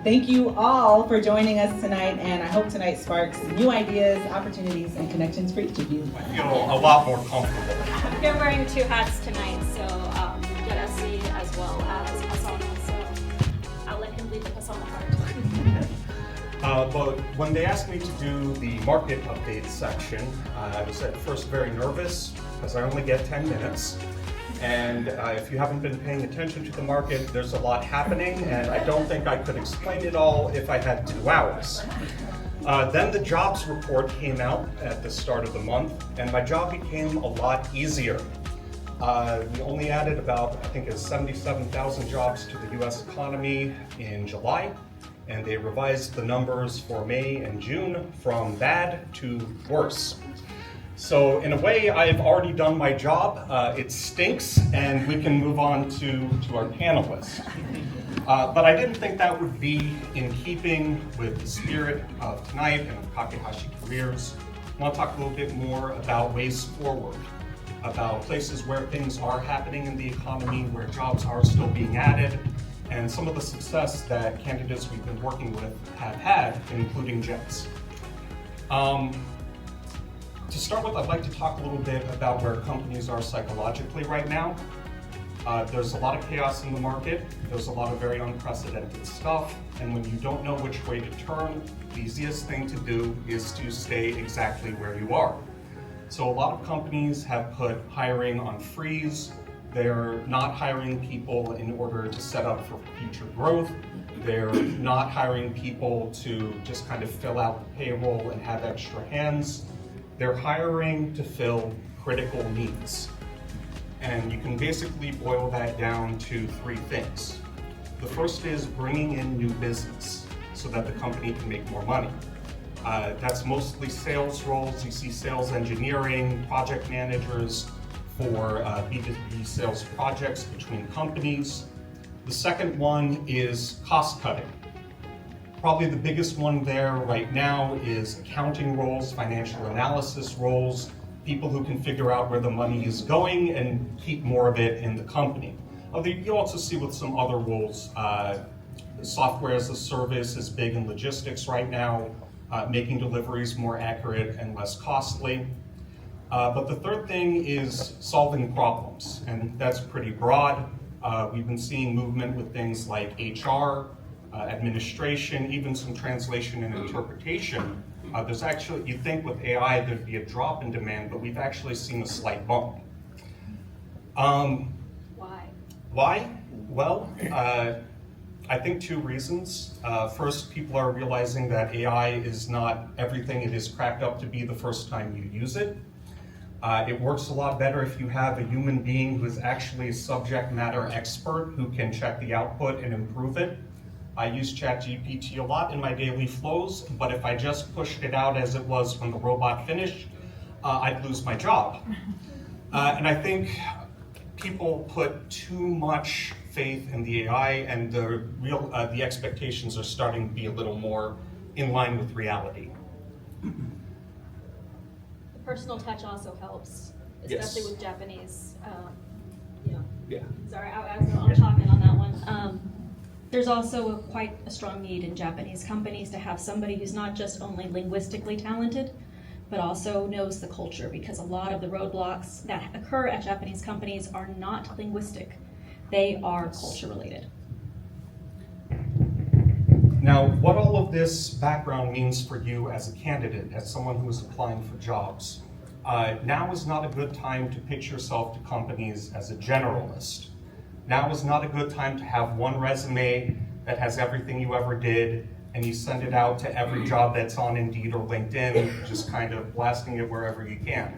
Thank you all for joining us tonight, and I hope tonight sparks new ideas, opportunities, and connections for each of you. I feel a lot more comfortable. You're wearing two hats tonight, so you get SC as well as Pasana, so I'll let him lead the Pasana part. But when they asked me to do the market update section, I was at first very nervous because I only get 10 minutes. And if you haven't been paying attention to the market, there's a lot happening, and I don't think I could explain it all if I had 2 hours. Then the jobs report came out at the start of the month, and my job became a lot easier. We only added about, I think it's 77,000 jobs to the US economy in July, and they revised the numbers for May and June from bad to worse. So in a way, I've already done my job. It stinks, and we can move on to our panelists. But I didn't think that would be in keeping with the spirit of tonight and of Kakehashi Careers. I want to talk a little bit more about ways forward, about places where things are happening in the economy, where jobs are still being added, and some of the success that candidates we've been working with have had, including JETS. To start with, I'd like to talk a little bit about where companies are psychologically right now. There's a lot of chaos in the market. There's a lot of very unprecedented stuff. And when you don't know which way to turn, the easiest thing to do is to stay exactly where you are. So a lot of companies have put hiring on freeze. They're not hiring people in order to set up for future growth. They're not hiring people to just kind of fill out the payroll and have extra hands. They're hiring to fill critical needs. And you can basically boil that down to 3 things. The first is bringing in new business so that the company can make more money. That's mostly sales roles. You see sales engineering, project managers for B2B sales projects between companies. The second one is cost cutting. Probably the biggest one there right now is accounting roles, financial analysis roles, people who can figure out where the money is going and keep more of it in the company. You also see with some other roles, software as a service is big in logistics right now, making deliveries more accurate and less costly. But the third thing is solving problems, and that's pretty broad. We've been seeing movement with things like HR, administration, even some translation and interpretation. There's actually, you'd think with AI there'd be a drop in demand, but we've actually seen a slight bump. Why? Why? Well, I think 2 reasons. First, people are realizing that AI is not everything it is cracked up to be the first time you use it. It works a lot better if you have a human being who is actually a subject matter expert who can check the output and improve it. I use ChatGPT a lot in my daily flows, but if I just pushed it out as it was when the robot finished, I'd lose my job. And I think people put too much faith in the AI, and the expectations are starting to be a little more in line with reality. The personal touch also helps, especially with Japanese. Yeah. Sorry, I'll chime in on that one. There's also quite a strong need in Japanese companies to have somebody who's not just only linguistically talented, but also knows the culture, because a lot of the roadblocks that occur at Japanese companies are not linguistic. They are culture related. Now, what all of this background means for you as a candidate, as someone who is applying for jobs, now is not a good time to pitch yourself to companies as a generalist. Now is not a good time to have one resume that has everything you ever did, and you send it out to every job that's on Indeed or LinkedIn, just kind of blasting it wherever you can.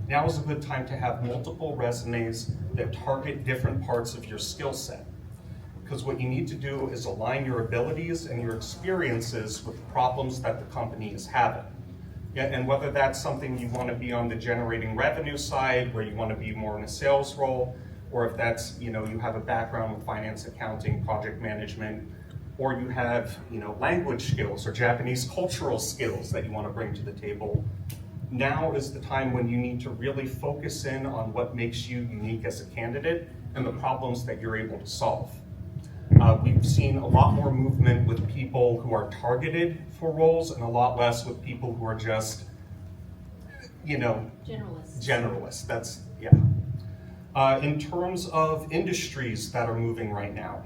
Now is a good time to have multiple resumes that target different parts of your skill set. Because what you need to do is align your abilities and your experiences with the problems that the company is having. Yeah, and whether that's something you want to be on the generating revenue side, where you want to be more in a sales role, or if that's, you have a background with finance, accounting, project management, or you have, language skills or Japanese cultural skills that you want to bring to the table. Now is the time when you need to really focus in on what makes you unique as a candidate and the problems that you're able to solve. We've we've seen a lot more movement with people who are targeted for roles and a lot less with people who are just, generalists. That's, yeah. In terms of industries that are moving right now,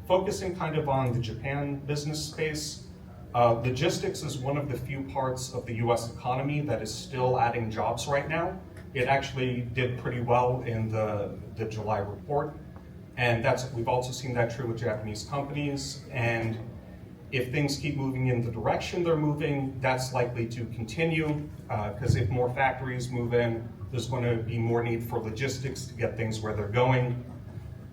focusing kind of on the Japan business space, logistics is one of the few parts of the US economy that is still adding jobs right now. It actually did pretty well in the July report. And we've also seen that true with Japanese companies. And if things keep moving in the direction they're moving, that's likely to continue, because if more factories move in, there's going to be more need for logistics to get things where they're going.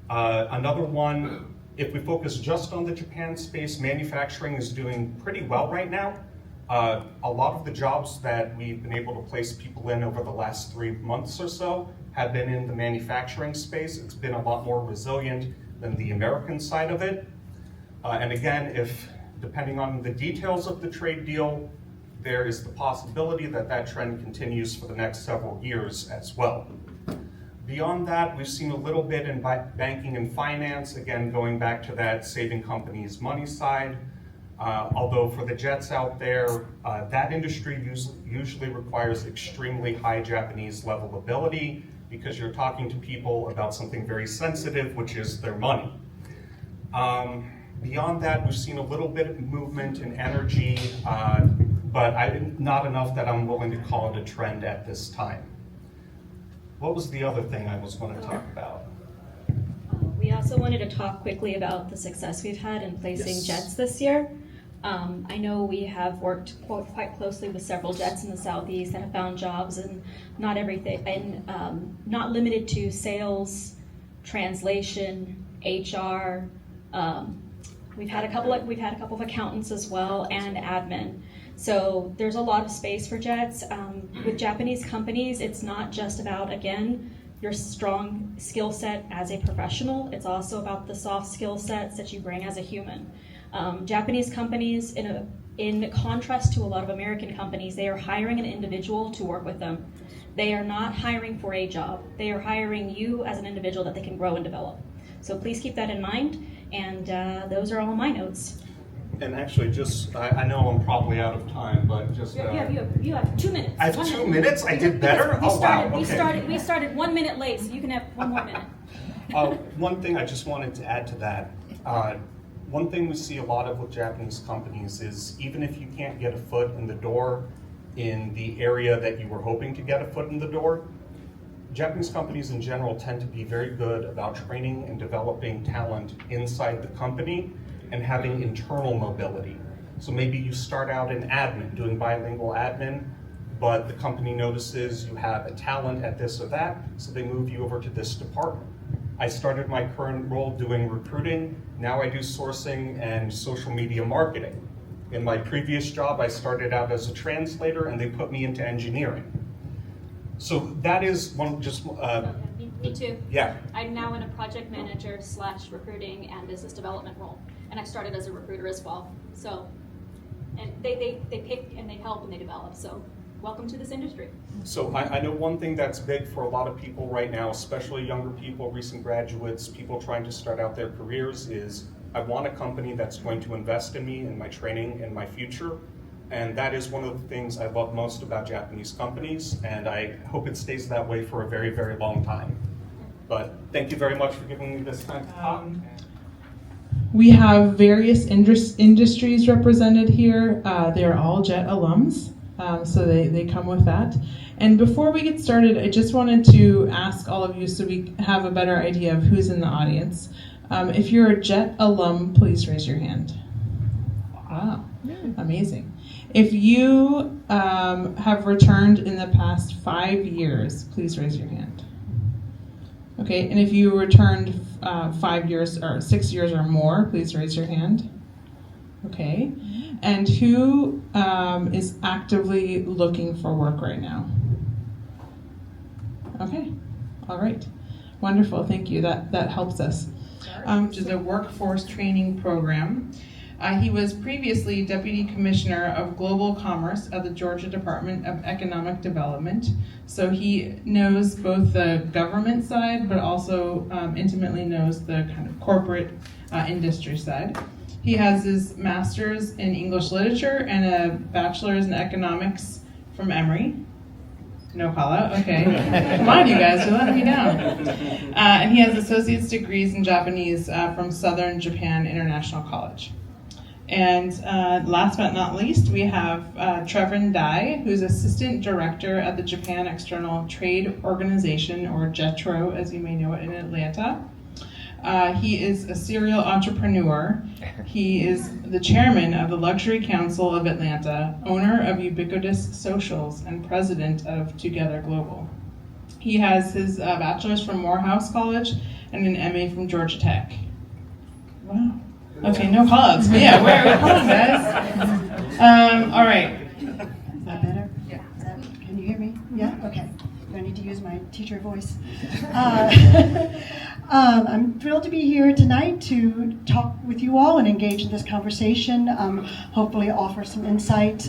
Another one, if we focus just on the Japan space, manufacturing is doing pretty well right now. A lot of the jobs that we've been able to place people in over the last 3 months or so have been in the manufacturing space. It's been a lot more resilient than the American side of it. And again, depending on the details of the trade deal, there is the possibility that that trend continues for the next several years as well. Beyond that, we've seen a little bit in banking and finance, again, going back to that saving companies money side. Although for the jets out there, that industry usually requires extremely high Japanese level ability because you're talking to people about something very sensitive, which is their money. Beyond that, we've seen a little bit of movement in energy, but not enough that I'm willing to call it a trend at this time. What was the other thing I was going to talk about? We also wanted to talk quickly about the success we've had in placing jets this year. I know we have worked quite closely with several jets in the Southeast that have found jobs, and not everything, and not limited to sales, translation, HR. We've had a couple of accountants as well, and admin. So there's a lot of space for jets. With Japanese companies, it's not just about, again, your strong skill set as a professional. It's also about the soft skill sets that you bring as a human. Japanese companies, in contrast to a lot of American companies, they are hiring an individual to work with them. They are not hiring for a job. They are hiring you as an individual that they can grow and develop. So please keep that in mind, and those are all my notes. And actually, I know I'm probably out of time, but just... You have 2 minutes. I have 2 minutes? I did better? We started 1 minute late, so you can have 1 more minute. One thing I just wanted to add to that. One thing we see a lot of with Japanese companies is even if you can't get a foot in the door in the area that you were hoping to get a foot in the door, Japanese companies in general tend to be very good about training and developing talent inside the company and having internal mobility. So maybe you start out in admin, doing bilingual admin, but the company notices you have a talent at this or that, so they move you over to this department. I started my current role doing recruiting. Now I do sourcing and social media marketing. In my previous job, I started out as a translator and they put me into engineering. So that is one just... Me too. Yeah. I'm now in a project manager / recruiting and business development role. And I started as a recruiter as well. So, and they pick and they help and they develop. So welcome to this industry. So I know one thing that's big for a lot of people right now, especially younger people, recent graduates, people trying to start out their careers, is I want a company that's going to invest in me, in my training, in my future. And that is one of the things I love most about Japanese companies, and I hope it stays that way for a very, very long time. But thank you very much for giving me this time to talk. We have various industries represented here. They're all JET alums, so they come with that. And before we get started, I just wanted to ask all of you so we have a better idea of who's in the audience. If you're a JET alum, please raise your hand. Wow, amazing. If you have returned in the past 5 years, please raise your hand. Okay, and if you returned 5 years or 6 years or more, please raise your hand. Okay, and who is actively looking for work right now? Okay, all right, wonderful, thank you, that helps us. Which is a workforce training program. He was previously Deputy Commissioner of Global Commerce at the Georgia Department of Economic Development. So he knows both the government side, but also intimately knows the kind of corporate industry side. He has his master's in English literature and a bachelor's in economics from Emory. No call out, okay. Come on, you guys, you're letting me down. And he has associate's degrees in Japanese from Southern Japan International College. And last but not least, we have Trevin Dai, who's Assistant Director at the Japan External Trade Organization, or JETRO, as you may know it, in Atlanta. He is a serial entrepreneur. He is the chairman of the Luxury Council of Atlanta, owner of Ubiquitous Socials, and president of Together Global. He has his bachelor's from Morehouse College and an MA from Georgia Tech. Wow. Okay, no call-outs. But yeah, hold on, guys. All right. Is that better? Yeah. Can you hear me? Yeah? Okay. Do I need to use my teacher voice? I'm thrilled to be here tonight to talk with you all and engage in this conversation, hopefully offer some insight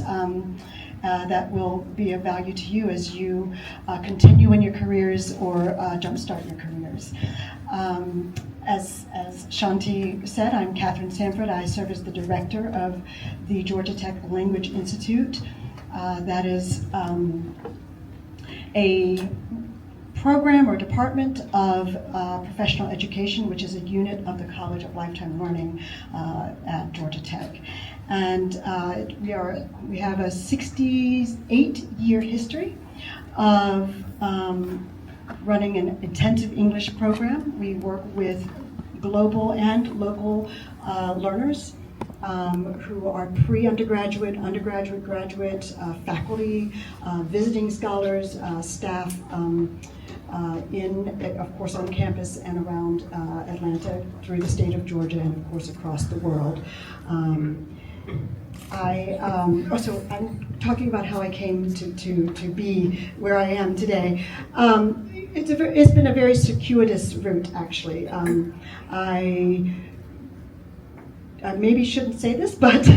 that will be of value to you as you continue in your careers or jumpstart your careers. As Shanti said, I'm Catherine Sanford. I serve as the director of the Georgia Tech Language Institute. That is a program or department of professional education, which is a unit of the College of Lifetime Learning at Georgia Tech. And we have a 68-year history of running an intensive English program. We work with global and local learners who are pre-undergraduate, undergraduate, graduate, faculty, visiting scholars, staff of course, on campus and around Atlanta, through the state of Georgia, and of course across the world. So I'm talking about how I came to be where I am today. It's been a very circuitous route, actually. I maybe shouldn't say this, but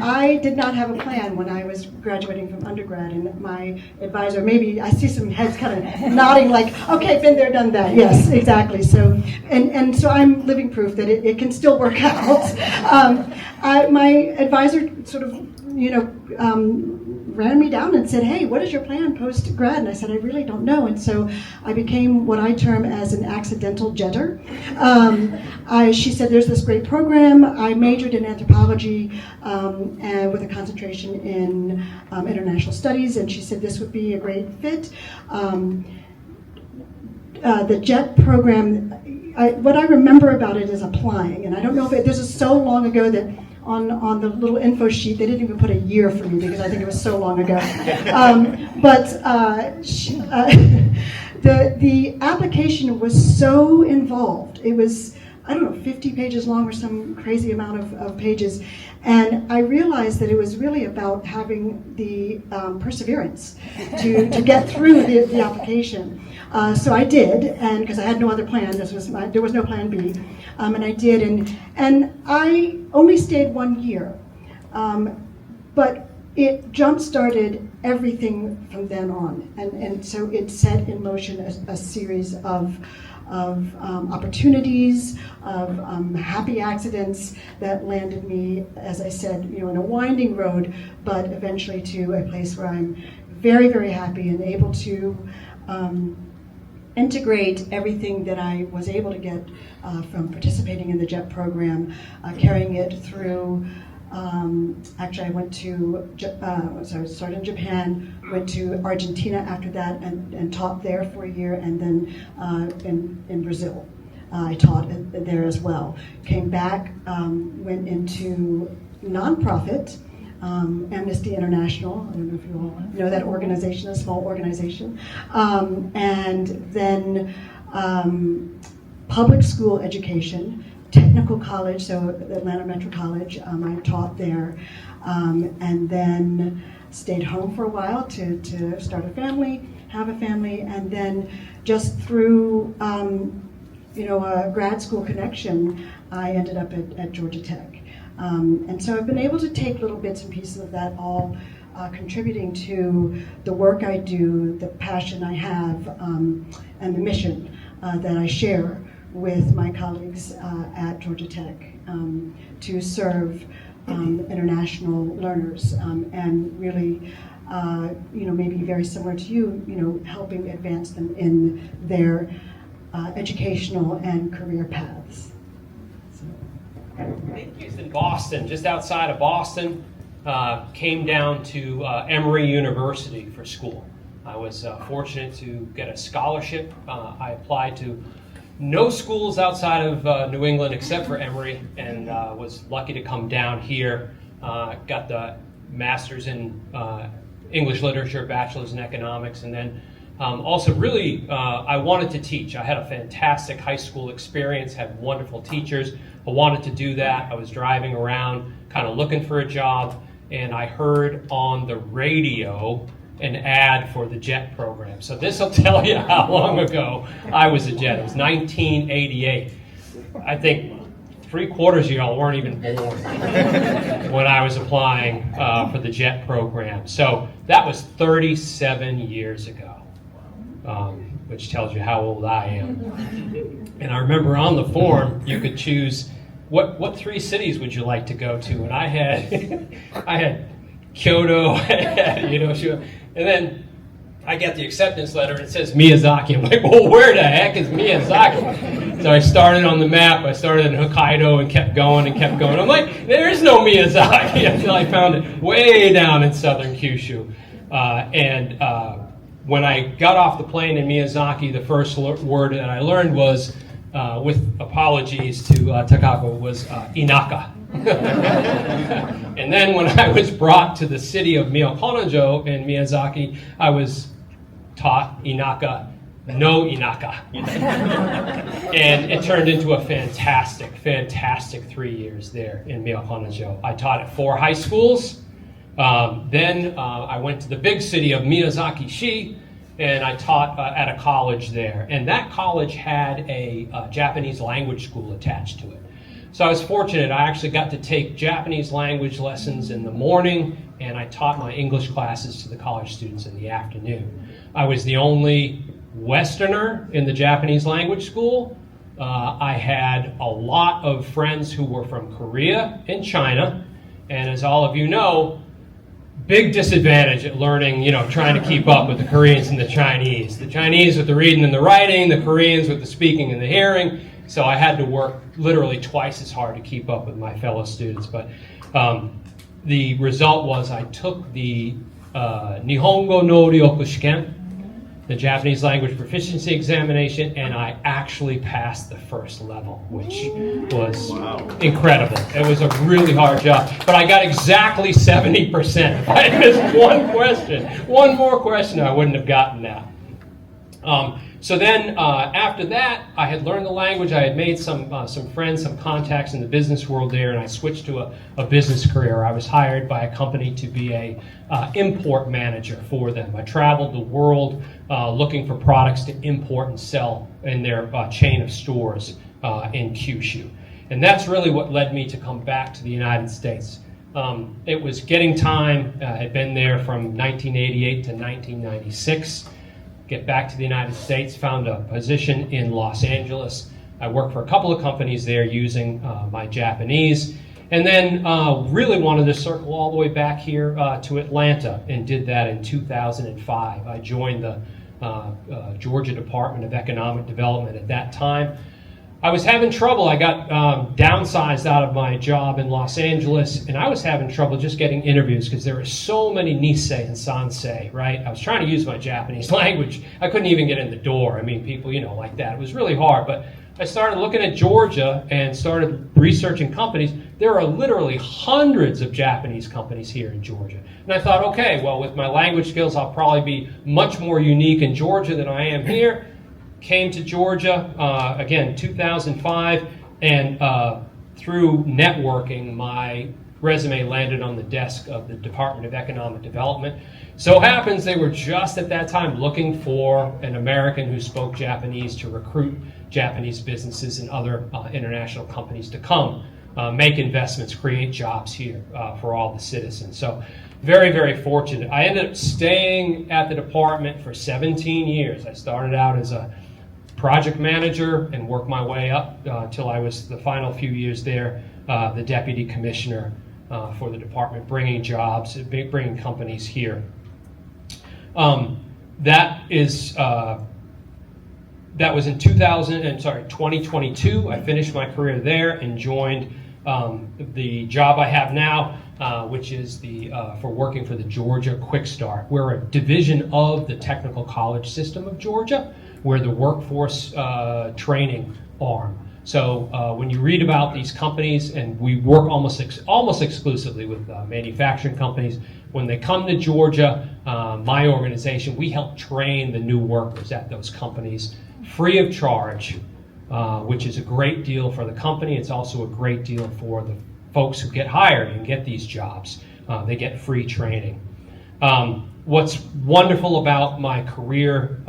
I did not have a plan when I was graduating from undergrad, and my advisor, maybe I see some heads kind of nodding like, okay, been there, done that. Yes, exactly. So, and so I'm living proof that it can still work out. My advisor sort of, ran me down and said, hey, what is your plan post-grad? And I said, I really don't know. And so I became what I term as an accidental jetter. She said, there's this great program. I majored in anthropology and with a concentration in international studies. And she said, this would be a great fit. The JET program, what I remember about it is applying. And I don't know if this is so long ago that on the little info sheet, they didn't even put a year for me because I think it was so long ago. The application was so involved. It was, 50 pages long or some crazy amount of pages. And I realized that it was really about having the perseverance to get through the application. So I did, and because I had no other plan, there was no plan B, and I did, and I only stayed 1 year, but it jump-started everything from then on, and so it set in motion a series of opportunities, of happy accidents that landed me, as I said, in a winding road, but eventually to a place where I'm very, very happy and able to integrate everything that I was able to get from participating in the JET program, carrying it through. Actually, I went to, I started in Japan, went to Argentina after that and taught there for a year, and then in Brazil. I taught there as well. Came back, went into nonprofit, Amnesty International. I don't know if you all know that organization, a small organization. And then public school education, technical college, so Atlanta Metro College, I taught there. And then stayed home for a while to start a family, have a family, and then just through a grad school connection, I ended up at Georgia Tech. And so I've been able to take little bits and pieces of that, all contributing to the work I do, the passion I have, and the mission that I share with my colleagues at Georgia Tech to serve international learners and really, maybe very similar to you, helping advance them in their educational and career paths. Based in Boston, just outside of Boston, came down to Emory University for school. I was fortunate to get a scholarship. I applied to no schools outside of New England except for Emory, and was lucky to come down here. Got the master's in English literature, bachelor's in economics, and then also really I wanted to teach. I had a fantastic high school experience, had wonderful teachers. I wanted to do that. I was driving around kind of looking for a job, and I heard on the radio an ad for the JET program. So this will tell you how long ago I was a JET. It was 1988. I think 3/4 of y'all weren't even born when I was applying for the JET program. So that was 37 years ago, which tells you how old I am. And I remember on the form you could choose what 3 cities would you like to go to, and I had Kyoto, and then I get the acceptance letter and it says Miyazaki. I'm like, well, where the heck is Miyazaki? So I started on the map. I started in Hokkaido and kept going and kept going. I'm like, there is no Miyazaki until I found it way down in southern Kyushu. When I got off the plane in Miyazaki, the first word that I learned was, with apologies to Takako, was Inaka. And then when I was brought to the city of Miyakonajo in Miyazaki, I was taught Inaka, no Inaka. And it turned into a fantastic 3 years there in Miyakonajo. I taught at 4 high schools. Then I went to the big city of Miyazaki-shi, and I taught at a college there. And that college had a Japanese language school attached to it. So I was fortunate. I actually got to take Japanese language lessons in the morning, and I taught my English classes to the college students in the afternoon. I was the only Westerner in the Japanese language school. I had a lot of friends who were from Korea and China, and as all of you know, big disadvantage at learning, trying to keep up with the Koreans and the Chinese. The Chinese with the reading and the writing, the Koreans with the speaking and the hearing. So I had to work literally twice as hard to keep up with my fellow students. But the result was I took the Nihongo no Ryoku Shiken, the Japanese language proficiency examination, and I actually passed the first level, which was incredible. It was a really hard job, but I got exactly 70%. If I had missed one more question, I wouldn't have gotten that. So then after that, I had learned the language. I had made some friends, some contacts in the business world there, and I switched to a business career. I was hired by a company to be a import manager for them. I traveled the world looking for products to import and sell in their chain of stores in Kyushu. And that's really what led me to come back to the United States. It was getting time. I had been there from 1988 to 1996. Get back to the United States, found a position in Los Angeles. I worked for a couple of companies there using my Japanese, and then really wanted to circle all the way back here to Atlanta, and did that in 2005. I joined the Georgia Department of Economic Development at that time. I was having trouble. I got downsized out of my job in Los Angeles, and I was having trouble just getting interviews because there were so many Nisei and Sansei, right? I was trying to use my Japanese language. I couldn't even get in the door. I mean, people, like that. It was really hard, but I started looking at Georgia and started researching companies. There are literally hundreds of Japanese companies here in Georgia. And I thought, okay, well, with my language skills, I'll probably be much more unique in Georgia than I am here. Came to Georgia, again, 2005, and through networking, my resume landed on the desk of the Department of Economic Development. So happens they were just at that time looking for an American who spoke Japanese to recruit Japanese businesses and other international companies to come make investments, create jobs here for all the citizens. So very, very fortunate. I ended up staying at the department for 17 years. I started out as a project manager and worked my way up till I was the final few years there, the deputy commissioner for the department, bringing jobs, bringing companies here. That was in 2022. I finished my career there and joined the job I have now, which is for working for the Georgia Quick Start. We're a division of the technical college system of Georgia. We're the workforce training arm. So when you read about these companies, and we work almost exclusively with manufacturing companies, when they come to Georgia, my organization, we help train the new workers at those companies free of charge, which is a great deal for the company. It's also a great deal for the folks who get hired and get these jobs. They get free training. What's wonderful about my career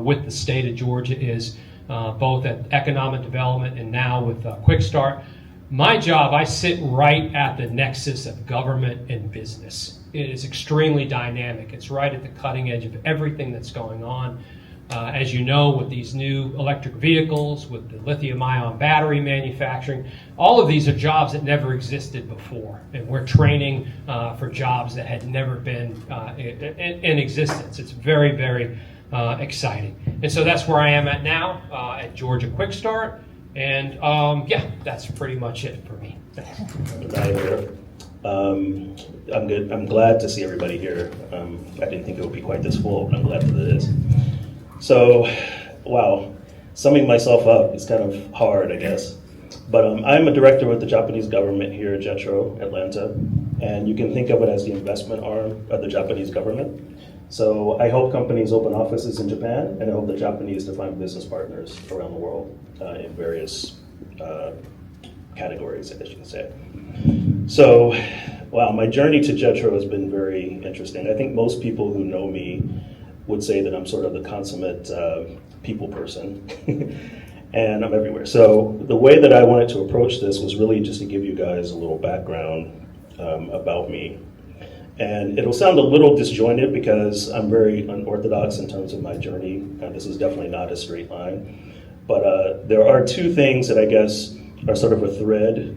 with the state of Georgia is both at economic development and now with Quick Start, my job, I sit right at the nexus of government and business. It is extremely dynamic. It's right at the cutting edge of everything that's going on. As you know, with these new electric vehicles, with the lithium-ion battery manufacturing, all of these are jobs that never existed before. And we're training for jobs that had never been in existence. It's very, very exciting. And so that's where I am at now, at Georgia Quick Start. And yeah, that's pretty much it for me. I'm good. I'm glad to see everybody here. I didn't think it would be quite this full, but I'm glad that it is. So, wow, summing myself up is kind of hard, I guess. But I'm a director with the Japanese government here at JETRO, Atlanta, and you can think of it as the investment arm of the Japanese government. So I help companies open offices in Japan, and I help the Japanese to find business partners around the world in various categories, as you can say. So, wow, my journey to JETRO has been very interesting. I think most people who know me would say that I'm sort of the consummate people person, and I'm everywhere. So the way that I wanted to approach this was really just to give you guys a little background about me. And it'll sound a little disjointed because I'm very unorthodox in terms of my journey, and this is definitely not a straight line. But there are two things that I guess are sort of a thread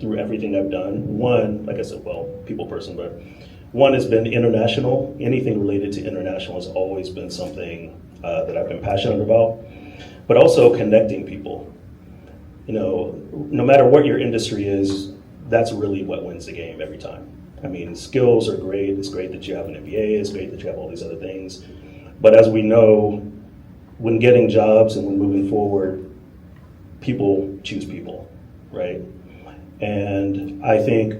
through everything I've done. One, like I said, well, people person, but one has been international. Anything related to international has always been something that I've been passionate about, but also connecting people. You know, no matter what your industry is, that's really what wins the game every time. I mean, skills are great. It's great that you have an MBA. It's great that you have all these other things. But as we know, when getting jobs and when moving forward, people choose people, right? And I think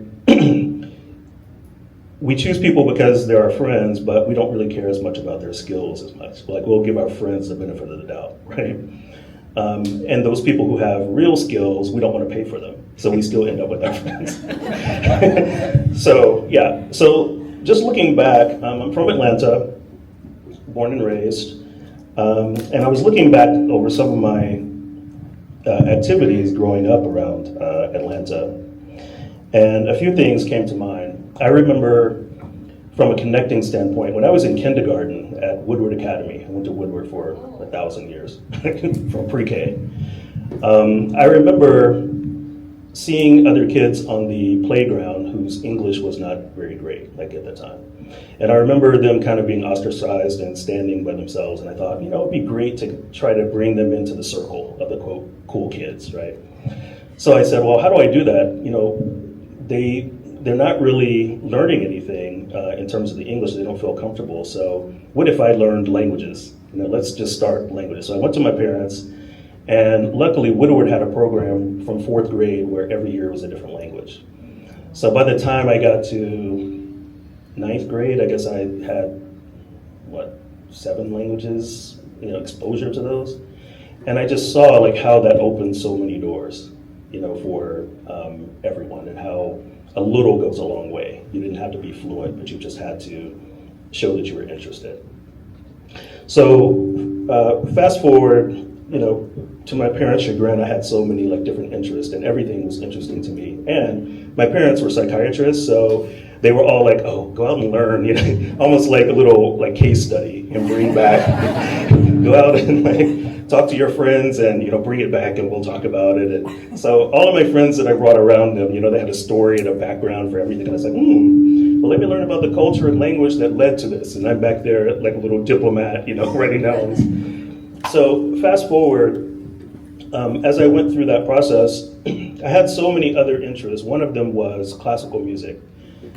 we choose people because they're our friends, but we don't really care as much about their skills as much. Like, we'll give our friends the benefit of the doubt, right? And those people who have real skills, we don't want to pay for them. So we still end up with our friends. So, yeah. So just looking back, I'm from Atlanta, born and raised. And I was looking back over some of my activities growing up around Atlanta. And a few things came to mind. I remember from a connecting standpoint, when I was in kindergarten at Woodward Academy, I went to Woodward for 1,000 years, from pre-K. I remember seeing other kids on the playground whose English was not very great, like at the time. And I remember them kind of being ostracized and standing by themselves, and I thought, you know, it'd be great to try to bring them into the circle of the, quote, cool kids, right? So I said, well, how do I do that? You know, they're not really learning anything in terms of the English. They don't feel comfortable. So what if I learned languages? You know, let's just start languages. So I went to my parents, and luckily Woodward had a program from 4th grade where every year was a different language. So by the time I got to 9th grade, I guess I had, 7 languages, you know, exposure to those. And I just saw like how that opened so many doors, you know, for everyone, and how a little goes a long way. You didn't have to be fluent, but you just had to show that you were interested. So fast forward, you know, to my parents' chagrin, I had so many like different interests, and everything was interesting to me. And my parents were psychiatrists, so they were all like, "Oh, go out and learn," you know, almost like a little like case study, and bring back, go out and like talk to your friends, and you know, bring it back, and we'll talk about it. And so all of my friends that I brought around them, you know, they had a story and a background for everything, and I was like, well, let me learn about the culture and language that led to this. And I'm back there like a little diplomat, you know, writing down. So fast forward. As I went through that process, I had so many other interests. One of them was classical music.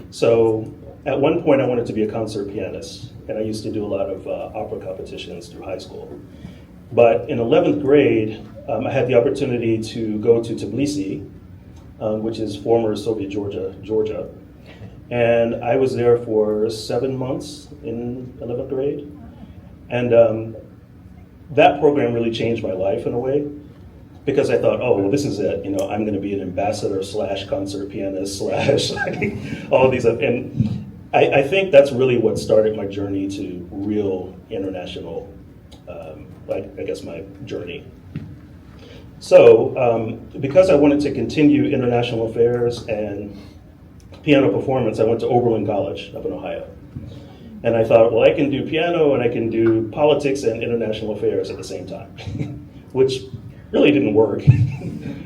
So at one point I wanted to be a concert pianist, and I used to do a lot of opera competitions through high school. But in 11th grade, I had the opportunity to go to Tbilisi, which is former Soviet Georgia. And I was there for 7 months in 11th grade. And that program really changed my life in a way, because I thought, oh, well, this is it. You know, I'm going to be an ambassador / concert pianist / all of these. And I think that's really what started my journey to real international, I guess my journey. So because I wanted to continue international affairs and piano performance, I went to Oberlin College up in Ohio. And I thought, well, I can do piano and I can do politics and international affairs at the same time, which really didn't work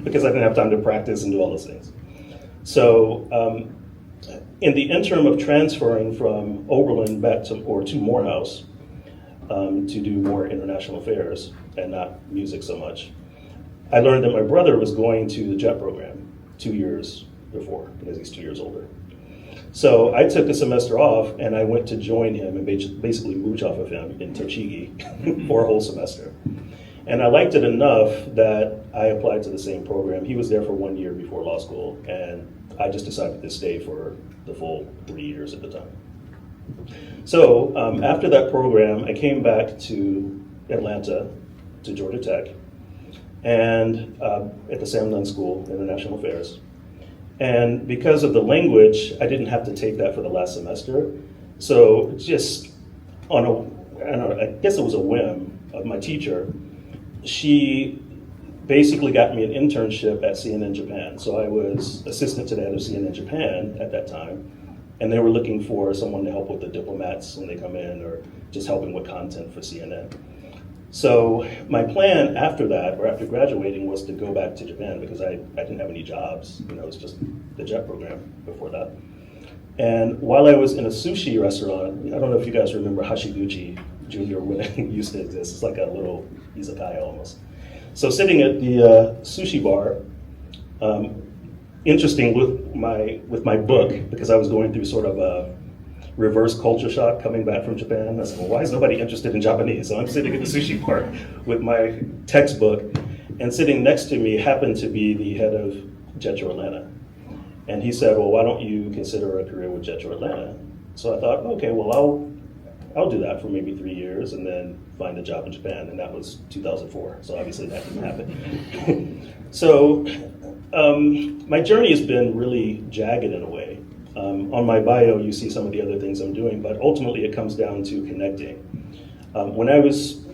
because I didn't have time to practice and do all those things. So in the interim of transferring from Oberlin back to Morehouse to do more international affairs and not music so much, I learned that my brother was going to the JET program 2 years before, because he's 2 years older. So I took a semester off and I went to join him and basically mooch off of him in Tochigi for a whole semester. And I liked it enough that I applied to the same program. He was there for 1 year before law school, and I just decided to stay for the full 3 years at the time. So after that program, I came back to Atlanta, to Georgia Tech, and at the Sam Nunn School, International Affairs. And because of the language, I didn't have to take that for the last semester. So just on I guess it was a whim of my teacher, she basically got me an internship at CNN Japan. So I was assistant to the head of CNN Japan at that time, and they were looking for someone to help with the diplomats when they come in, or just helping with content for CNN. So my plan after that, or after graduating, was to go back to Japan because I didn't have any jobs. You know, it was just the JET program before that. And while I was in a sushi restaurant, I don't know if you guys remember Hashiguchi Junior when it used to exist. It's like a little izakaya almost. So sitting at the sushi bar, interesting with my book, because I was going through sort of a reverse culture shock coming back from Japan. I said, well, why is nobody interested in Japanese? So I'm sitting at the sushi bar with my textbook, and sitting next to me happened to be the head of Jetro Atlanta. And he said, well, why don't you consider a career with Jetro Atlanta? So I thought, okay, well, I'll do that for maybe 3 years and then find a job in Japan. And that was 2004. So obviously that didn't happen. So my journey has been really jagged in a way. On my bio, you see some of the other things I'm doing, but ultimately it comes down to connecting. When I was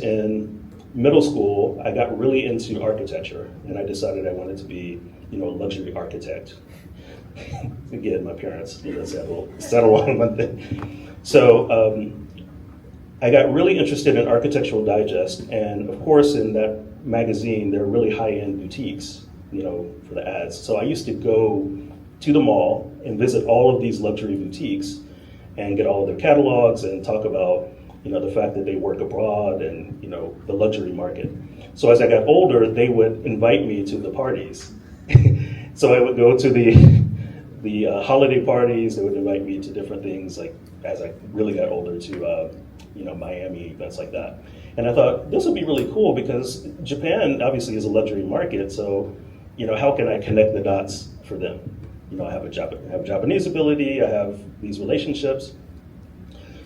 in middle school, I got really into architecture, and I decided I wanted to be, a luxury architect. Again, my parents, settle on one thing. So I got really interested in Architectural Digest, and of course, in that magazine, there are really high-end boutiques, for the ads. So I used to go to the mall and visit all of these luxury boutiques and get all of their catalogs and talk about, the fact that they work abroad and, the luxury market. So as I got older, they would invite me to the parties. So I would go to the holiday parties. They would invite me to different things, like as I really got older, to Miami, events like that. And I thought this would be really cool because Japan obviously is a luxury market. So, how can I connect the dots for them? I have Japanese ability. I have these relationships.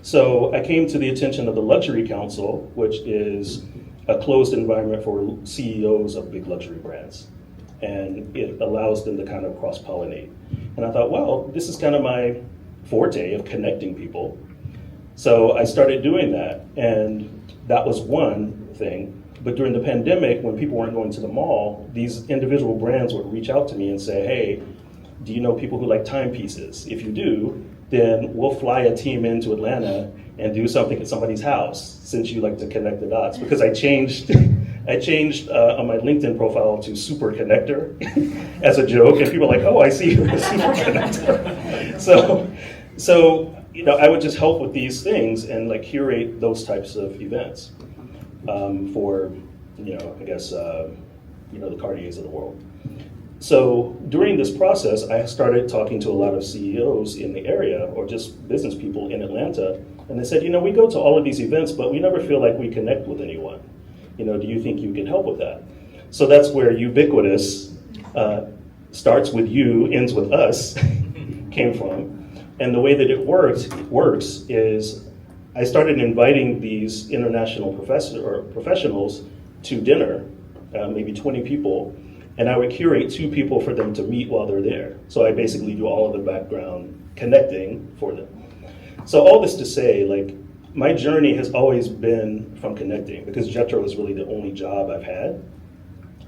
So I came to the attention of the Luxury Council, which is a closed environment for CEOs of big luxury brands. And it allows them to kind of cross-pollinate. And I thought, well, this is kind of my forte of connecting people. So I started doing that. And that was one thing. But during the pandemic, when people weren't going to the mall, these individual brands would reach out to me and say, hey, do you know people who like timepieces? If you do, then we'll fly a team into Atlanta and do something at somebody's house, since you like to connect the dots. Because I changed on my LinkedIn profile to Super Connector as a joke, and people are like, oh, I see you as Super Connector. So I would just help with these things and like curate those types of events for, I guess, the Cartiers of the world. So during this process, I started talking to a lot of CEOs in the area, or just business people in Atlanta, and they said, we go to all of these events, but we never feel like we connect with anyone. Do you think you can help with that? So that's where ubiquitous starts with you, ends with us came from. And the way that it works is I started inviting these international professionals to dinner, maybe 20 people, and I would curate 2 people for them to meet while they're there. So I basically do all of the background connecting for them. So all this to say, like, my journey has always been from connecting, because Jetro is really the only job I've had.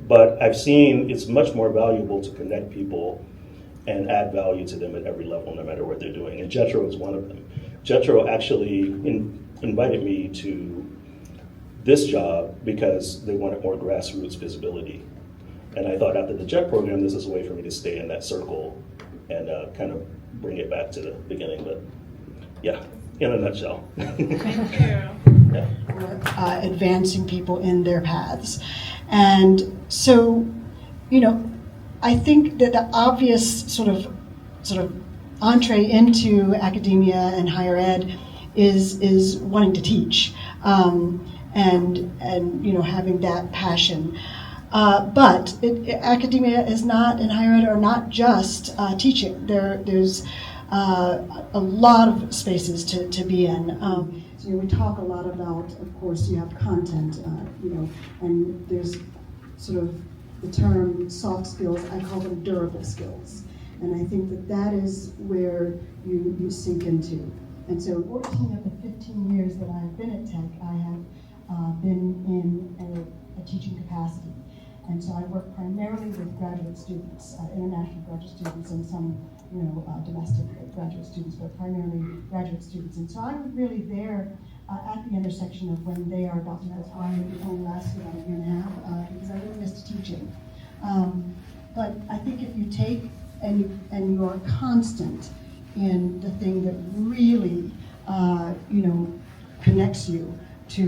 But I've seen it's much more valuable to connect people and add value to them at every level, no matter what they're doing. And Jetro is one of them. Jetro actually invited me to this job because they wanted more grassroots visibility. And I thought after the JET program, this is a way for me to stay in that circle and kind of bring it back to the beginning. But yeah, in a nutshell. Thank you. Yeah. Advancing people in their paths. And so, I think that the obvious sort of entree into academia and higher ed is wanting to teach, and having that passion. But academia is not, and higher ed are not just teaching. There's a lot of spaces to be in. So we talk a lot about, of course, you have content, and there's sort of the term soft skills. I call them durable skills, and I think that is where you sink into. And so 14 of the 15 years that I've been at Tech, I have been in a teaching capacity. And so I work primarily with graduate students, international graduate students, and some, domestic graduate students, but primarily graduate students. And so I'm really there at the intersection of when they are about to. That's why I only lasted about a year and a half, because I really missed teaching. But I think if you take and you are constant in the thing that really, connects you to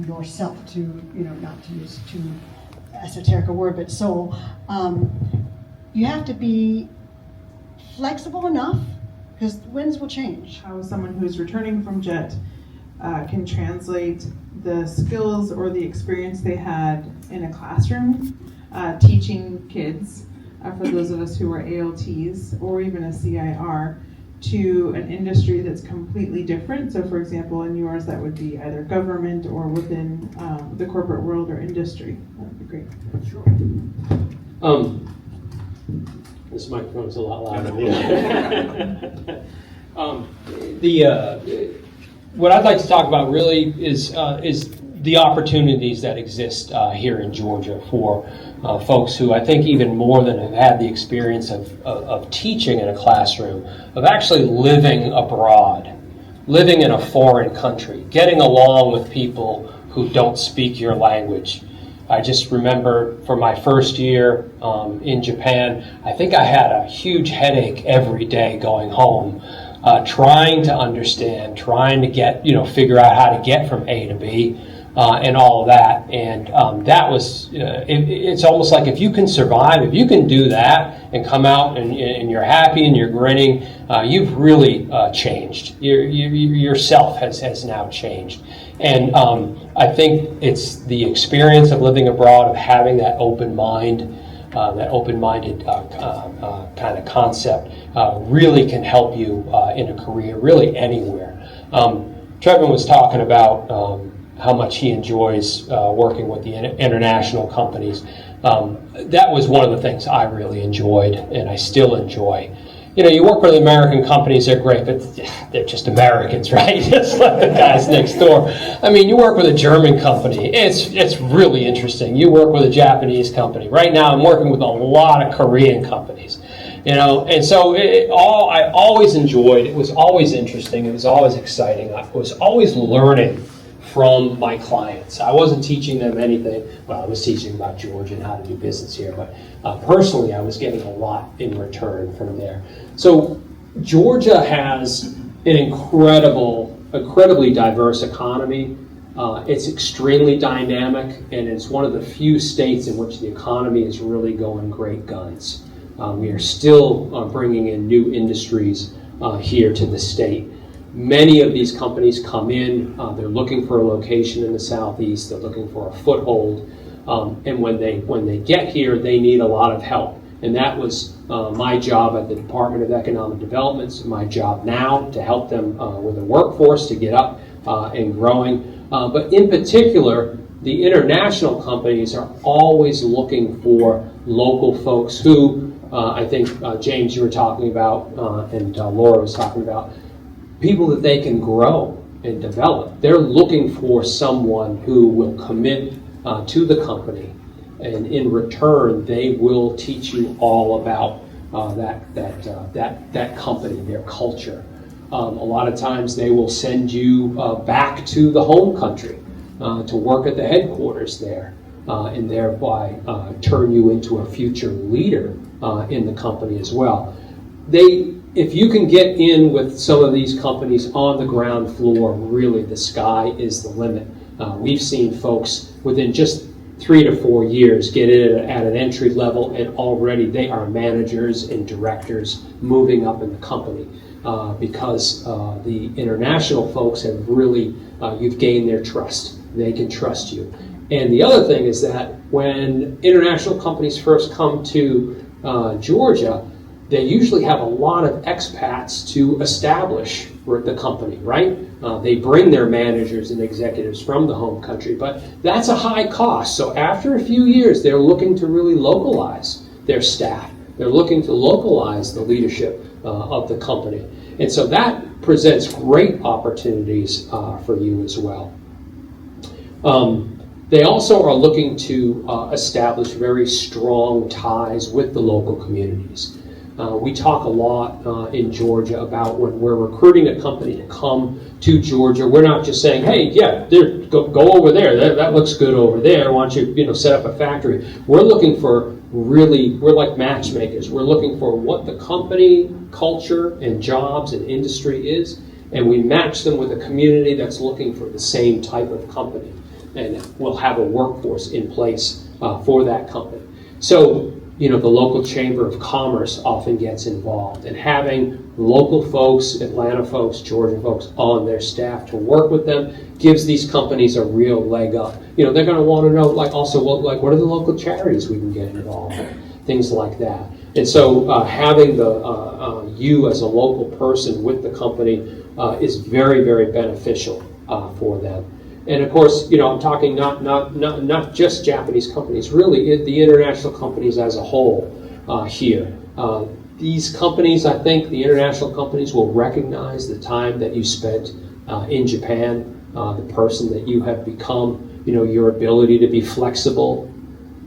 yourself, to, not to use too esoteric a word, but soul, you have to be flexible enough, because winds will change. How someone who is returning from JET can translate the skills or the experience they had in a classroom, teaching kids, for those of us who are ALTs or even a CIR, to an industry that's completely different. So for example, in yours, that would be either government or within the corporate world or industry. That would be great. Sure. This microphone is a lot louder. What I'd like to talk about really is the opportunities that exist here in Georgia for folks who I think even more than have had the experience of teaching in a classroom, of actually living abroad, living in a foreign country, getting along with people who don't speak your language. I just remember for my first year in Japan, I think I had a huge headache every day going home, trying to understand, trying to get, figure out how to get from A to B. And all of that, and that was, it's almost like if you can survive, if you can do that and come out and you're happy and you're grinning, you've really changed. Yourself has now changed. And I think it's the experience of living abroad, of having that open mind, that open-minded kind of concept really can help you in a career, really anywhere. Trevin was talking about how much he enjoys working with the international companies. That was one of the things I really enjoyed, and I still enjoy. you work with American companies, they're great, but they're just Americans, right? Just like the guys next door. I mean, you work with a German company, it's really interesting. You work with a Japanese company. Right now, I'm working with a lot of Korean companies, and so I always enjoyed, it was always interesting, it was always exciting. I was always learning from my clients. I wasn't teaching them anything. Well, I was teaching about Georgia and how to do business here, but personally, I was getting a lot in return from there. So Georgia has an incredibly diverse economy. It's extremely dynamic, and it's one of the few states in which the economy is really going great guns. We are still bringing in new industries here to the state. Many of these companies come in, they're looking for a location in the Southeast, they're looking for a foothold, and when they get here, they need a lot of help. And that was my job at the Department of Economic Development. It's my job now to help them with a workforce to get up and growing. But in particular, the international companies are always looking for local folks who, I think, James, you were talking about, and Laura was talking about, people that they can grow and develop. They're looking for someone who will commit to the company, and in return, they will teach you all about that company, their culture. A lot of times, they will send you back to the home country to work at the headquarters there, and thereby turn you into a future leader in the company as well. If you can get in with some of these companies on the ground floor, really the sky is the limit. We've seen folks within just 3 to 4 years get in at an entry level, and already they are managers and directors moving up in the company because the international folks have really, you've gained their trust. They can trust you. And the other thing is that when international companies first come to Georgia, they usually have a lot of expats to establish the company, right? They bring their managers and executives from the home country, but that's a high cost. So after a few years, they're looking to really localize their staff. They're looking to localize the leadership of the company. And so that presents great opportunities for you as well. They also are looking to establish very strong ties with the local communities. We talk a lot in Georgia about when we're recruiting a company to come to Georgia, we're not just saying, hey, yeah, go over there. That looks good over there. Why don't you set up a factory? We're looking for we're like matchmakers. We're looking for what the company culture and jobs and industry is, and we match them with a community that's looking for the same type of company. And we'll have a workforce in place for that company. So, the local Chamber of Commerce often gets involved, and having local folks, Atlanta folks, Georgia folks on their staff to work with them gives these companies a real leg up. They're going to want to know, what are the local charities we can get involved in, things like that. And so having you as a local person with the company is very, very beneficial for them. And of course, I'm talking not just Japanese companies, really the international companies as a whole here. These companies, I think, the international companies will recognize the time that you spent in Japan, the person that you have become, your ability to be flexible,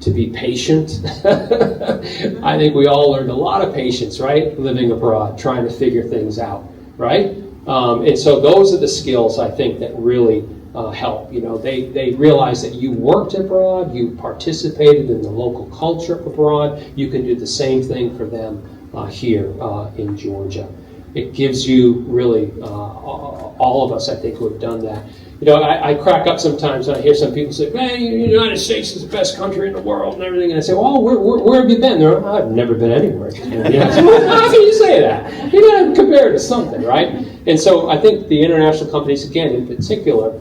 to be patient. I think we all learned a lot of patience, right? Living abroad, trying to figure things out, right? And so those are the skills, I think, that really help. They realize that you worked abroad, you participated in the local culture abroad. You can do the same thing for them here in Georgia. It gives you really, all of us, I think, who have done that. I crack up sometimes when I hear some people say, man, the United States is the best country in the world and everything. And I say, well, where have you been? They're like, I've never been anywhere. So, how can you say that? You got to compare it to something, right? And so I think the international companies, again, in particular,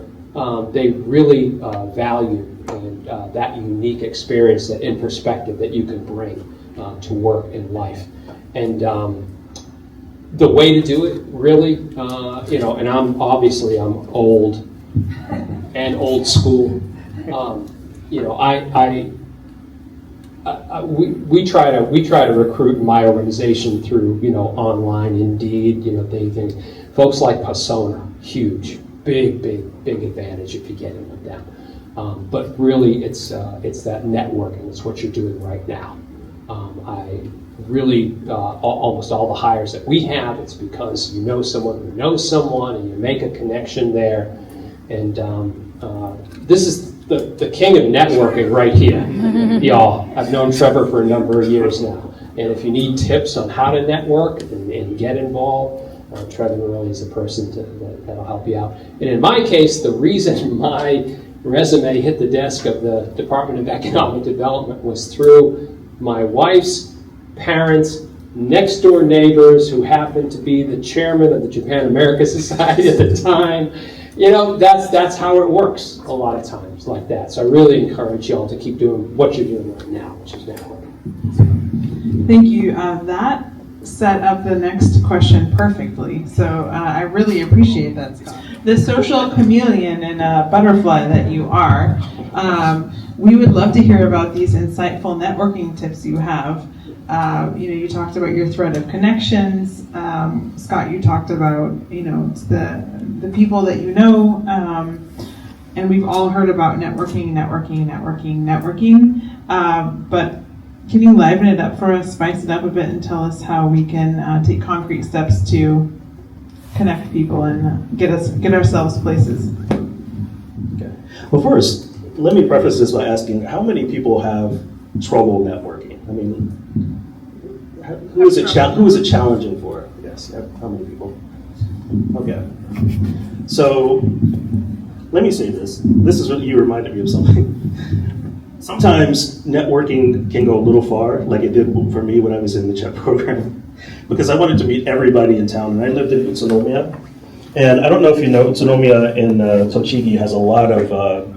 they really value that unique experience and perspective that you can bring to work and life. And the way to do it, really, and I'm old and old school. we try to recruit in my organization through online, Indeed, they folks like Persona, huge, big advantage if you get in with them. But really, it's that networking. It's what you're doing right now. I really almost all the hires that we have, it's because you know someone who knows someone, and you make a connection there. And this is the king of networking right here, y'all. I've known Trevor for a number of years now, and if you need tips on how to network and get involved, Trevor really is the person that'll help you out. And in my case, the reason my resume hit the desk of the Department of Economic Development was through my wife's parents' next door neighbors who happened to be the chairman of the Japan America Society at the time. That's how it works a lot of times like that. So I really encourage y'all to keep doing what you're doing right now, which is networking. Thank you. That set up the next question perfectly. So I really appreciate that, Scott. The social chameleon and butterfly that you are, we would love to hear about these insightful networking tips you have. You talked about your thread of connections. Scott, you talked about, the people that you know. And we've all heard about networking. But can you liven it up for us, spice it up a bit, and tell us how we can take concrete steps to connect people and get ourselves places? Okay. Well, first, let me preface this by asking, how many people have trouble networking? I mean, who is it challenging for? Yes, how many people? Okay. So, let me say this. This is what you reminded me of something. Sometimes networking can go a little far, like it did for me when I was in the CHEP program, because I wanted to meet everybody in town, and I lived in Utsunomiya. And I don't know if you know, Utsunomiya in Tochigi has a lot of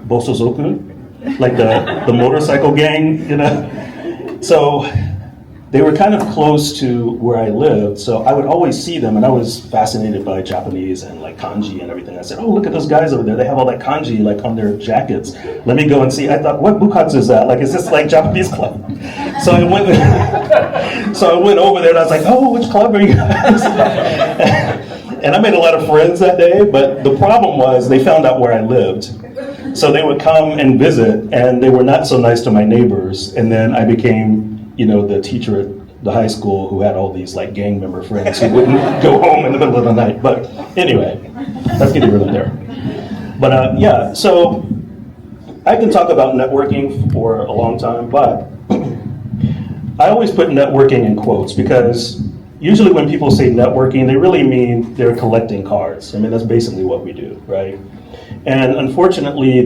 bosozoku, like the motorcycle gang, So they were kind of close to where I lived, so I would always see them, and I was fascinated by Japanese and like kanji and everything. I said, oh, look at those guys over there. They have all that kanji like on their jackets. Let me go and see. I thought, what bukatsu is that? Like, is this like Japanese club? So I went over there and I was like, oh, which club are you guys? And I made a lot of friends that day, but the problem was they found out where I lived. So they would come and visit, and they were not so nice to my neighbors. And then I became, the teacher at the high school who had all these like gang member friends who wouldn't go home in the middle of the night. But anyway, let's get rid of there. But so I can talk about networking for a long time, but I always put networking in quotes because usually when people say networking, they really mean they're collecting cards. I mean, that's basically what we do, right? And unfortunately,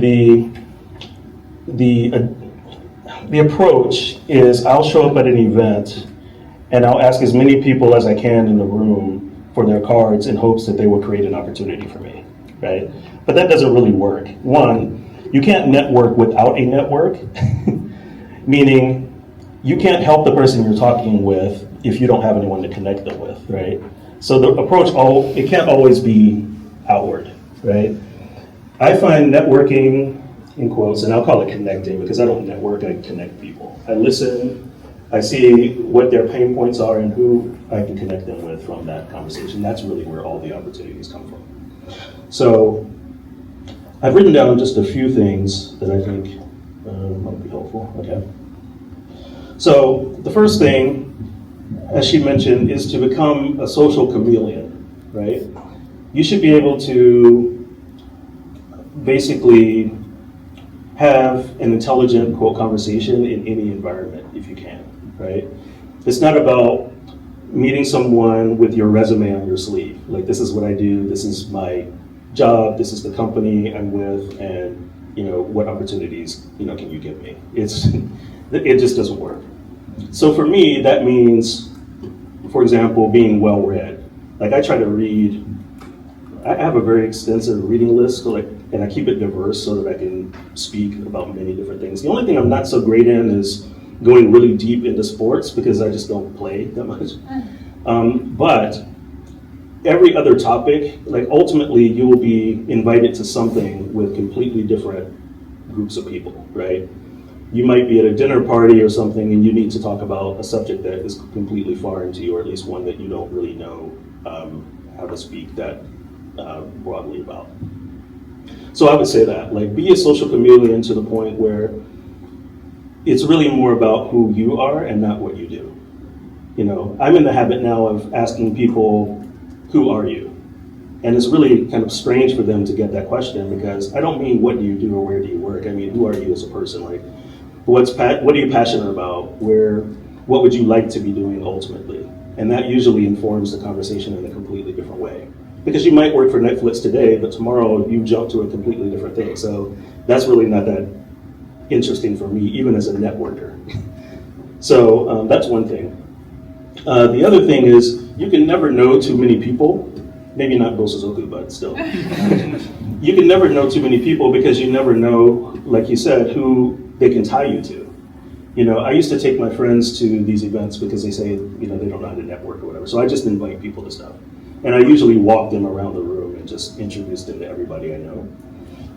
the approach is I'll show up at an event and I'll ask as many people as I can in the room for their cards in hopes that they will create an opportunity for me, right? But that doesn't really work. One, you can't network without a network, meaning you can't help the person you're talking with if you don't have anyone to connect them with, right? So the approach, it can't always be outward, right? I find networking, in quotes, and I'll call it connecting because I don't network, I connect people. I listen, I see what their pain points are and who I can connect them with from that conversation. That's really where all the opportunities come from. So I've written down just a few things that I think might be helpful. Okay. So the first thing, as she mentioned, is to become a social chameleon, right? You should be able to basically have an intelligent, quote, conversation in any environment if you can, right? It's not about meeting someone with your resume on your sleeve. Like, this is what I do, this is my job, this is the company I'm with, and what opportunities can you give me? It just doesn't work. So for me, that means, for example, being well-read. Like, I try to read. I have a very extensive reading list, and I keep it diverse so that I can speak about many different things. The only thing I'm not so great in is going really deep into sports because I just don't play that much. But every other topic, like ultimately you will be invited to something with completely different groups of people, right? You might be at a dinner party or something and you need to talk about a subject that is completely foreign to you, or at least one that you don't really know how to speak that broadly about. So I would say that, like, be a social chameleon to the point where it's really more about who you are and not what you do. You know, I'm in the habit now of asking people, who are you? And it's really kind of strange for them to get that question, because I don't mean what do you do or where do you work. I mean, who are you as a person? Like, what are you passionate about? What would you like to be doing ultimately? And that usually informs the conversation in a completely different way. Because you might work for Netflix today, but tomorrow you jump to a completely different thing. So that's really not that interesting for me, even as a networker. So that's one thing. The other thing is, you can never know too many people. Maybe not Bosozoku, but still. You can never know too many people, because you never know, like you said, who they can tie you to. You know, I used to take my friends to these events because they say, you know, they don't know how to network or whatever. So I just invite people to stuff. And I usually walk them around the room and just introduce them to everybody I know.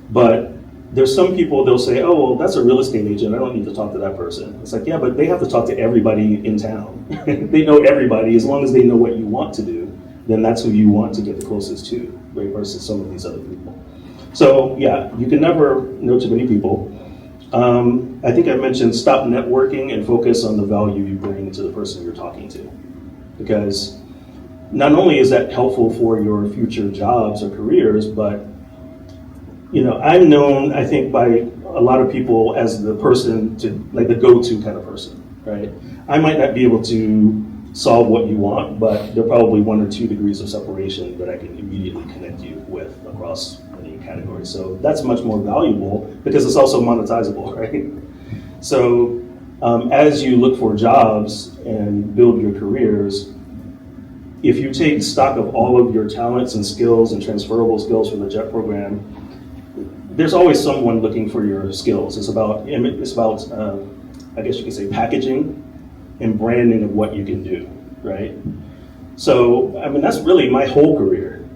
But there's some people, they'll say, oh, well, that's a real estate agent. I don't need to talk to that person. It's like, yeah, but they have to talk to everybody in town. They know everybody. As long as they know what you want to do, then that's who you want to get the closest to, right, versus some of these other people. So yeah, you can never know too many people. I think I mentioned stop networking and focus on the value you bring to the person you're talking to. Because not only is that helpful for your future jobs or careers, but you know, I'm known, I think, by a lot of people as the person to, like, the go-to kind of person, right? I might not be able to solve what you want, but there are probably 1 or 2 degrees of separation that I can immediately connect you with across any category. So that's much more valuable because it's also monetizable, right? So as you look for jobs and build your careers, if you take stock of all of your talents and skills and transferable skills from the JET program, there's always someone looking for your skills. It's about I guess you could say, packaging and branding of what you can do, right? So, I mean, that's really my whole career.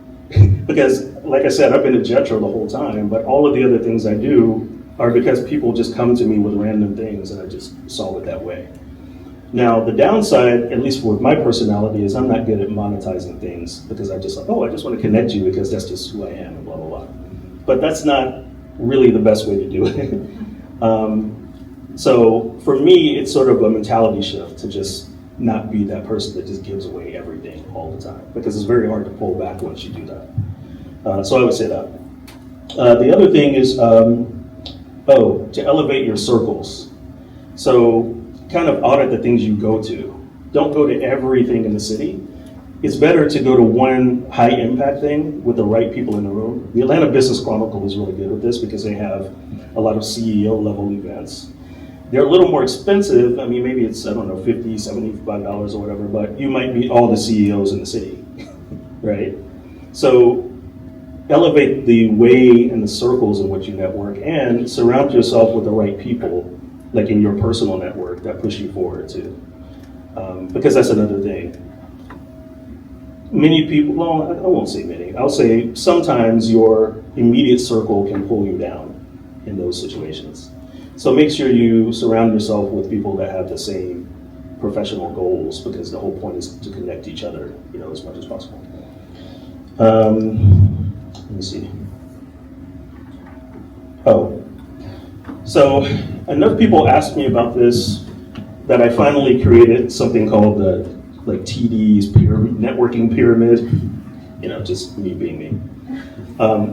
Because, like I said, I've been a Jetro the whole time, but all of the other things I do are because people just come to me with random things and I just solve it that way. Now, the downside, at least with my personality, is I'm not good at monetizing things, because I just want to connect you because that's just who I am and blah, blah, blah. But that's not really the best way to do it. So for me, it's sort of a mentality shift to just not be that person that just gives away everything all the time, because it's very hard to pull back once you do that. So I would say that. The other thing is, to elevate your circles. So kind of audit the things you go to. Don't go to everything in the city. It's better to go to one high impact thing with the right people in the room. The Atlanta Business Chronicle is really good with this because they have a lot of CEO level events. They're a little more expensive. I mean, maybe it's, I don't know, $50, $75 or whatever, but you might meet all the CEOs in the city, right? So elevate the way and the circles in which you network, and surround yourself with the right people, like in your personal network, that push you forward too. Because that's another thing. Many people, well, I won't say many, I'll say sometimes your immediate circle can pull you down in those situations. So make sure you surround yourself with people that have the same professional goals, because the whole point is to connect each other, you know, as much as possible. Let me see. So enough people asked me about this that I finally created something called the TD's networking pyramid. You know, just me being me.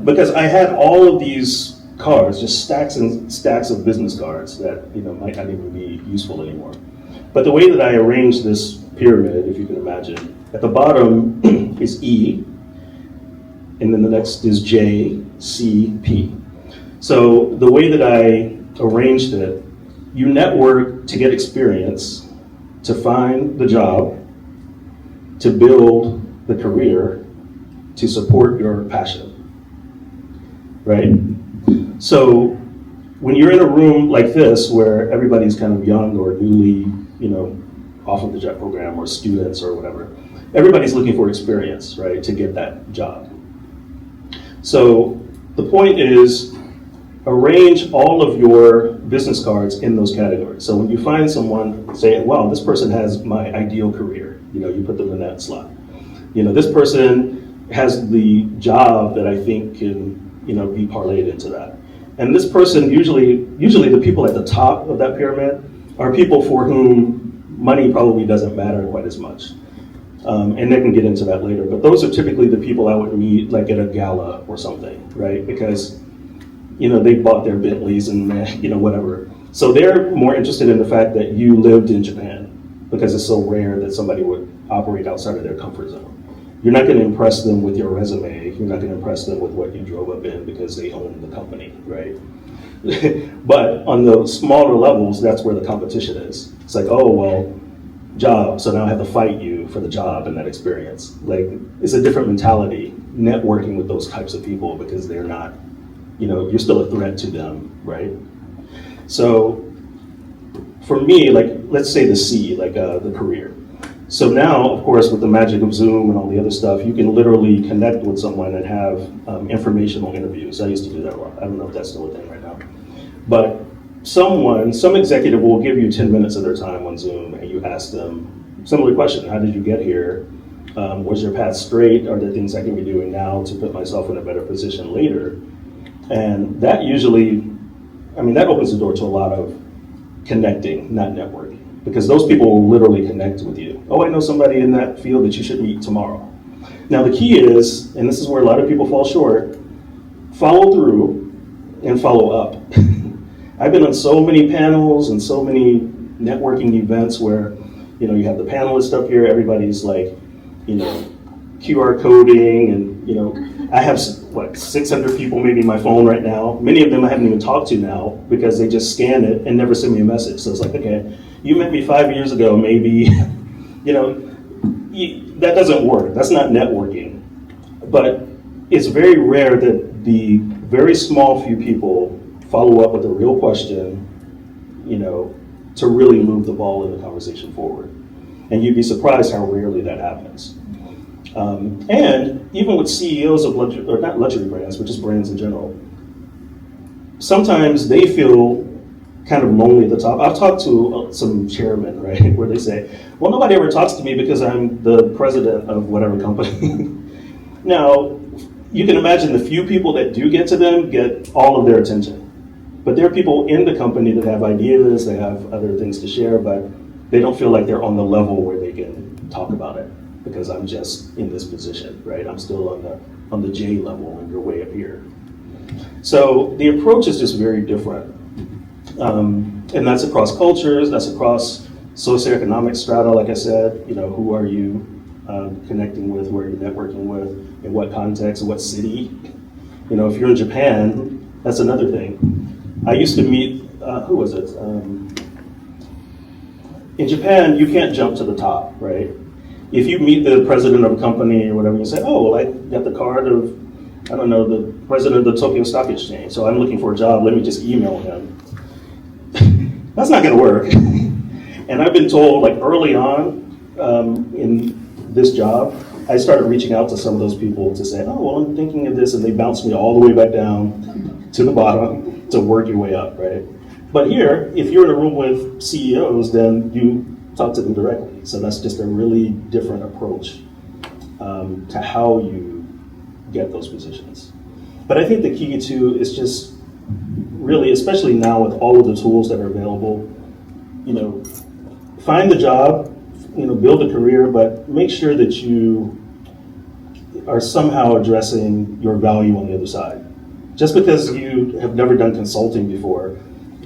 Because I had all of these cards, just stacks and stacks of business cards that, you know, might not even be useful anymore. But the way that I arranged this pyramid, if you can imagine, at the bottom is E, and then the next is J, C, P. So the way that I arranged it, you network to get experience, to find the job, to build the career, to support your passion, right? So when you're in a room like this, where everybody's kind of young or newly, you know, off of the JET program, or students or whatever, everybody's looking for experience, right, to get that job. So the point is, arrange all of your business cards in those categories. So when you find someone, say, wow, this person has my ideal career, you put them in that slot. This person has the job that I think can, be parlayed into that. And this person, usually the people at the top of that pyramid are people for whom money probably doesn't matter quite as much. And they can get into that later. But those are typically the people I would meet like at a gala or something, right? Because, they bought their Bentleys and, whatever. So they're more interested in the fact that you lived in Japan, because it's so rare that somebody would operate outside of their comfort zone. You're not going to impress them with your resume. You're not going to impress them with what you drove up in because they own the company, right? But on the smaller levels, that's where the competition is. It's like, oh, well, job, so now I have to fight you for the job and that experience. Like, it's a different mentality, networking with those types of people, because they're not, you're still a threat to them, right? So for me, like, let's say the C, like the career. So now, of course, with the magic of Zoom and all the other stuff, you can literally connect with someone and have informational interviews. I used to do that a lot. I don't know if that's still a thing right now. But some executive will give you 10 minutes of their time on Zoom, and you ask them similar question: how did you get here? Was your path straight? Are there things I can be doing now to put myself in a better position later? And that usually, that opens the door to a lot of connecting, not networking, because those people will literally connect with you. Oh, I know somebody in that field that you should meet tomorrow. Now the key is, and this is where a lot of people fall short, follow through and follow up. I've been on so many panels and so many networking events where, you have the panelists up here, everybody's like, QR coding, and, I have, 600 people maybe in my phone right now. Many of them I haven't even talked to now because they just scan it and never send me a message. So it's like, okay, you met me 5 years ago, maybe, that doesn't work. That's not networking. But it's very rare that the very small few people follow up with a real question, to really move the ball in the conversation forward. And you'd be surprised how rarely that happens. And even with CEOs of luxury, or not luxury brands, but just brands in general, sometimes they feel kind of lonely at the top. I've talked to some chairmen, right, where they say, well, nobody ever talks to me because I'm the president of whatever company. Now, you can imagine the few people that do get to them get all of their attention. But there are people in the company that have ideas, they have other things to share, but they don't feel like they're on the level where they can talk about it, because I'm just in this position, right? I'm still on the J level and you're way up here. So the approach is just very different. And that's across cultures, that's across socioeconomic strata, like I said, who are you connecting with, who are you networking with, in what context, what city. If you're in Japan, that's another thing. I used to meet, who was it? In Japan, you can't jump to the top, right? If you meet the president of a company or whatever, you say, oh, well, I got the card of, I don't know, the president of the Tokyo Stock Exchange, so I'm looking for a job, let me just email him. That's not gonna work. And I've been told, like, early on in this job, I started reaching out to some of those people to say, oh, well, I'm thinking of this, and they bounced me all the way back down to the bottom to work your way up, right? But here, if you're in a room with CEOs, then you talk to them directly. So that's just a really different approach to how you get those positions. But I think the key too is just really, especially now with all of the tools that are available, find the job, build a career, but make sure that you are somehow addressing your value on the other side. Just because you have never done consulting before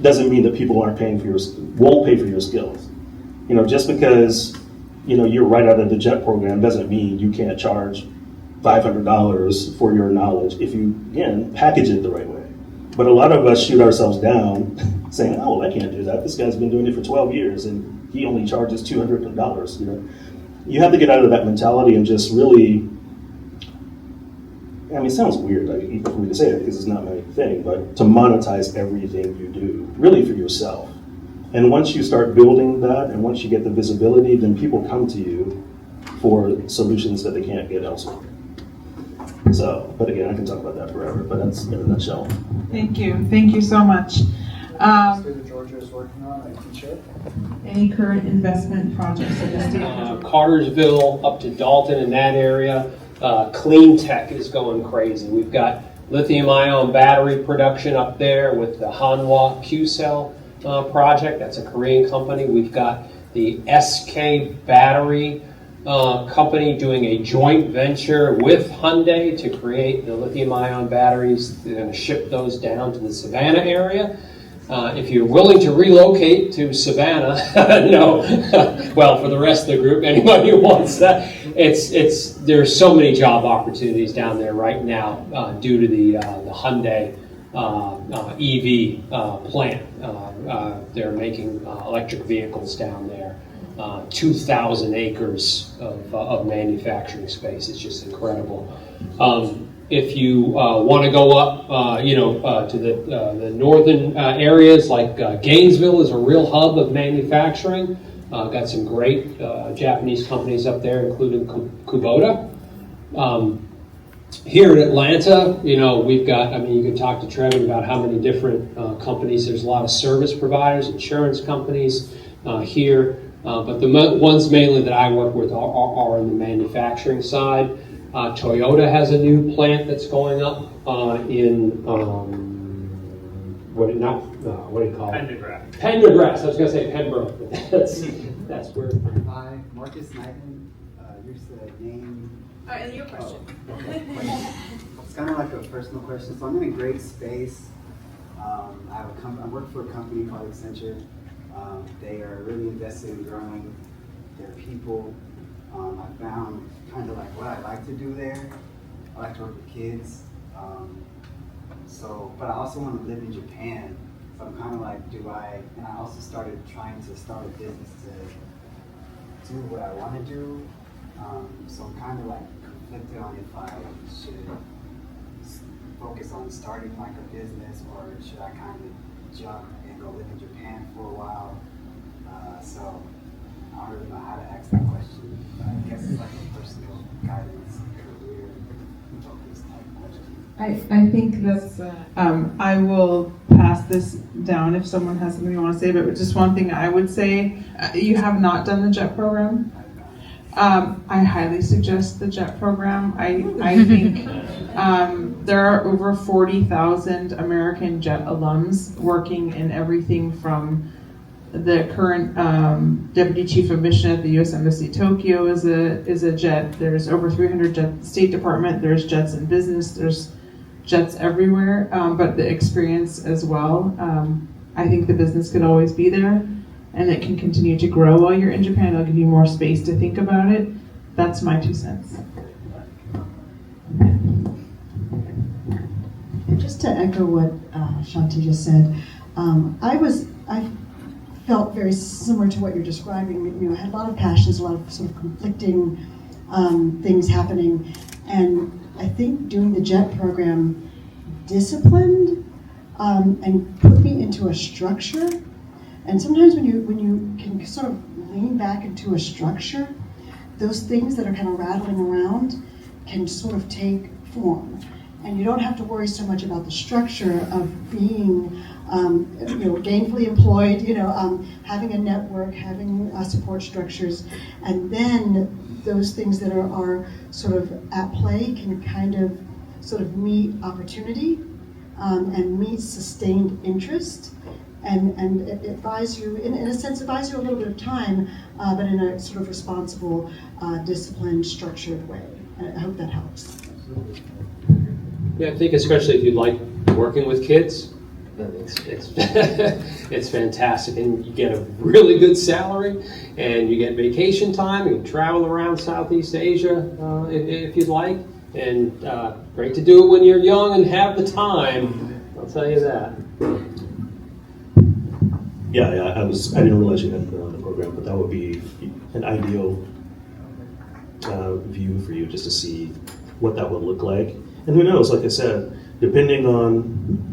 doesn't mean that people won't pay for your skills. Just because you're right out of the JET program doesn't mean you can't charge $500 for your knowledge if you, again, package it the right way. But a lot of us shoot ourselves down saying, oh, well, I can't do that. This guy's been doing it for 12 years and he only charges $200. You have to get out of that mentality and just really, it sounds weird even for me to say it because it's not my thing, but to monetize everything you do, really for yourself. And once you start building that, and once you get the visibility, then people come to you for solutions that they can't get elsewhere. So, but again, I can talk about that forever, but that's in a nutshell. Thank you so much. State of Georgia is working on, I can share. Any current investment projects that the state has? Cartersville up to Dalton in that area. Clean tech is going crazy. We've got lithium-ion battery production up there with the Hanwha Q-Cell project. That's a Korean company. We've got the SK Battery company doing a joint venture with Hyundai to create the lithium-ion batteries. They're going to ship those down to the Savannah area. If you're willing to relocate to Savannah, no. Well, for the rest of the group, anybody who wants that, there's so many job opportunities down there right now due to the Hyundai EV plant. They're making electric vehicles down there. 2,000 acres of manufacturing space. It's just incredible. If you want to go up, to the northern areas, like Gainesville is a real hub of manufacturing. Got some great Japanese companies up there, including Kubota. Here in Atlanta, we've got, you can talk to Trevor about how many different companies. There's a lot of service providers, insurance companies here. But the ones mainly that I work with are in the manufacturing side. Toyota has a new plant that's going up in what do you call it? Pendergrass. I was going to say Pembroke, but that's where. Hi, Marcus Knighton. Here's the name. And your question. Okay. It's kind of like a personal question. So I'm in a great space. I work for a company called Accenture. They are really invested in growing their people. I found kind of like what I like to do there. I like to work with kids. But I also want to live in Japan. So I'm kind of like, and I also started trying to start a business to do what I want to do. So I'm kind of like conflicted on if I should focus on starting like a business or should I kind of jump and go live in Japan for a while. So I don't really know how to ask that question. But I guess it's like a personal guidance, career focused type question. I think that's, I will pass this down if someone has something you want to say, but just one thing I would say, you have not done the JET program. I highly suggest the JET program. I think there are over 40,000 American JET alums working in everything from the current Deputy Chief of Mission at the U.S. Embassy Tokyo is a JET. There's over 300 JET State Department. There's JETs in business. There's JETs everywhere, but the experience as well. I think the business could always be there, and it can continue to grow while you're in Japan. It'll give you more space to think about it. That's my 2 cents. Just to echo what Shanti just said, I felt very similar to what you're describing. I had a lot of passions, a lot of sort of conflicting things happening, and I think doing the JET program disciplined and put me into a structure. And sometimes when you can sort of lean back into a structure, those things that are kind of rattling around can sort of take form. And you don't have to worry so much about the structure of being gainfully employed, having a network, having support structures, and then those things that are sort of at play can kind of sort of meet opportunity and meet sustained interest, and it buys you, in a sense, it buys you a little bit of time, but in a sort of responsible, disciplined, structured way. I hope that helps. Yeah, I think especially if you like working with kids, it's it's fantastic, and you get a really good salary, and you get vacation time. You can travel around Southeast Asia if you'd like, and great to do it when you're young and have the time. I'll tell you that. Yeah, I didn't realize you hadn't been on the program, but that would be an ideal view for you, just to see what that would look like. And who knows, like I said, depending on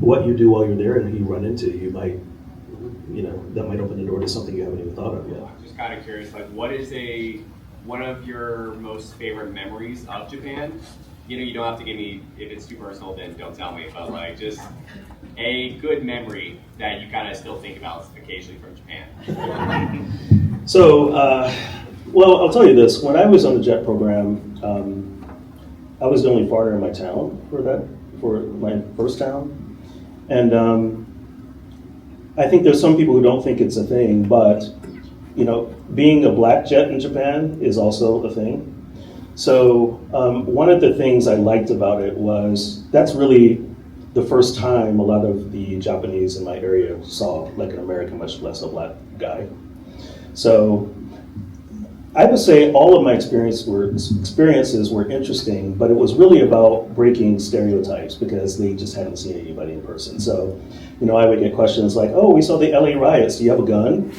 what you do while you're there and who you run into, you might, that might open the door to something you haven't even thought of yet. Just kind of curious, like, what is one of your most favorite memories of Japan? You don't have to give me, if it's too personal, then don't tell me, but like, just a good memory that you kind of still think about occasionally from Japan? So, well, I'll tell you this. When I was on the JET program, I was the only foreigner in my town for my first town. And I think there's some people who don't think it's a thing, but, you know, being a black jet in Japan is also a thing. So one of the things I liked about it was that's really the first time a lot of the Japanese in my area saw like an American, much less a black guy. So I would say all of my experiences were interesting, but it was really about breaking stereotypes because they just hadn't seen anybody in person. So, you know, I would get questions like, "Oh, we saw the LA riots. Do you have a gun?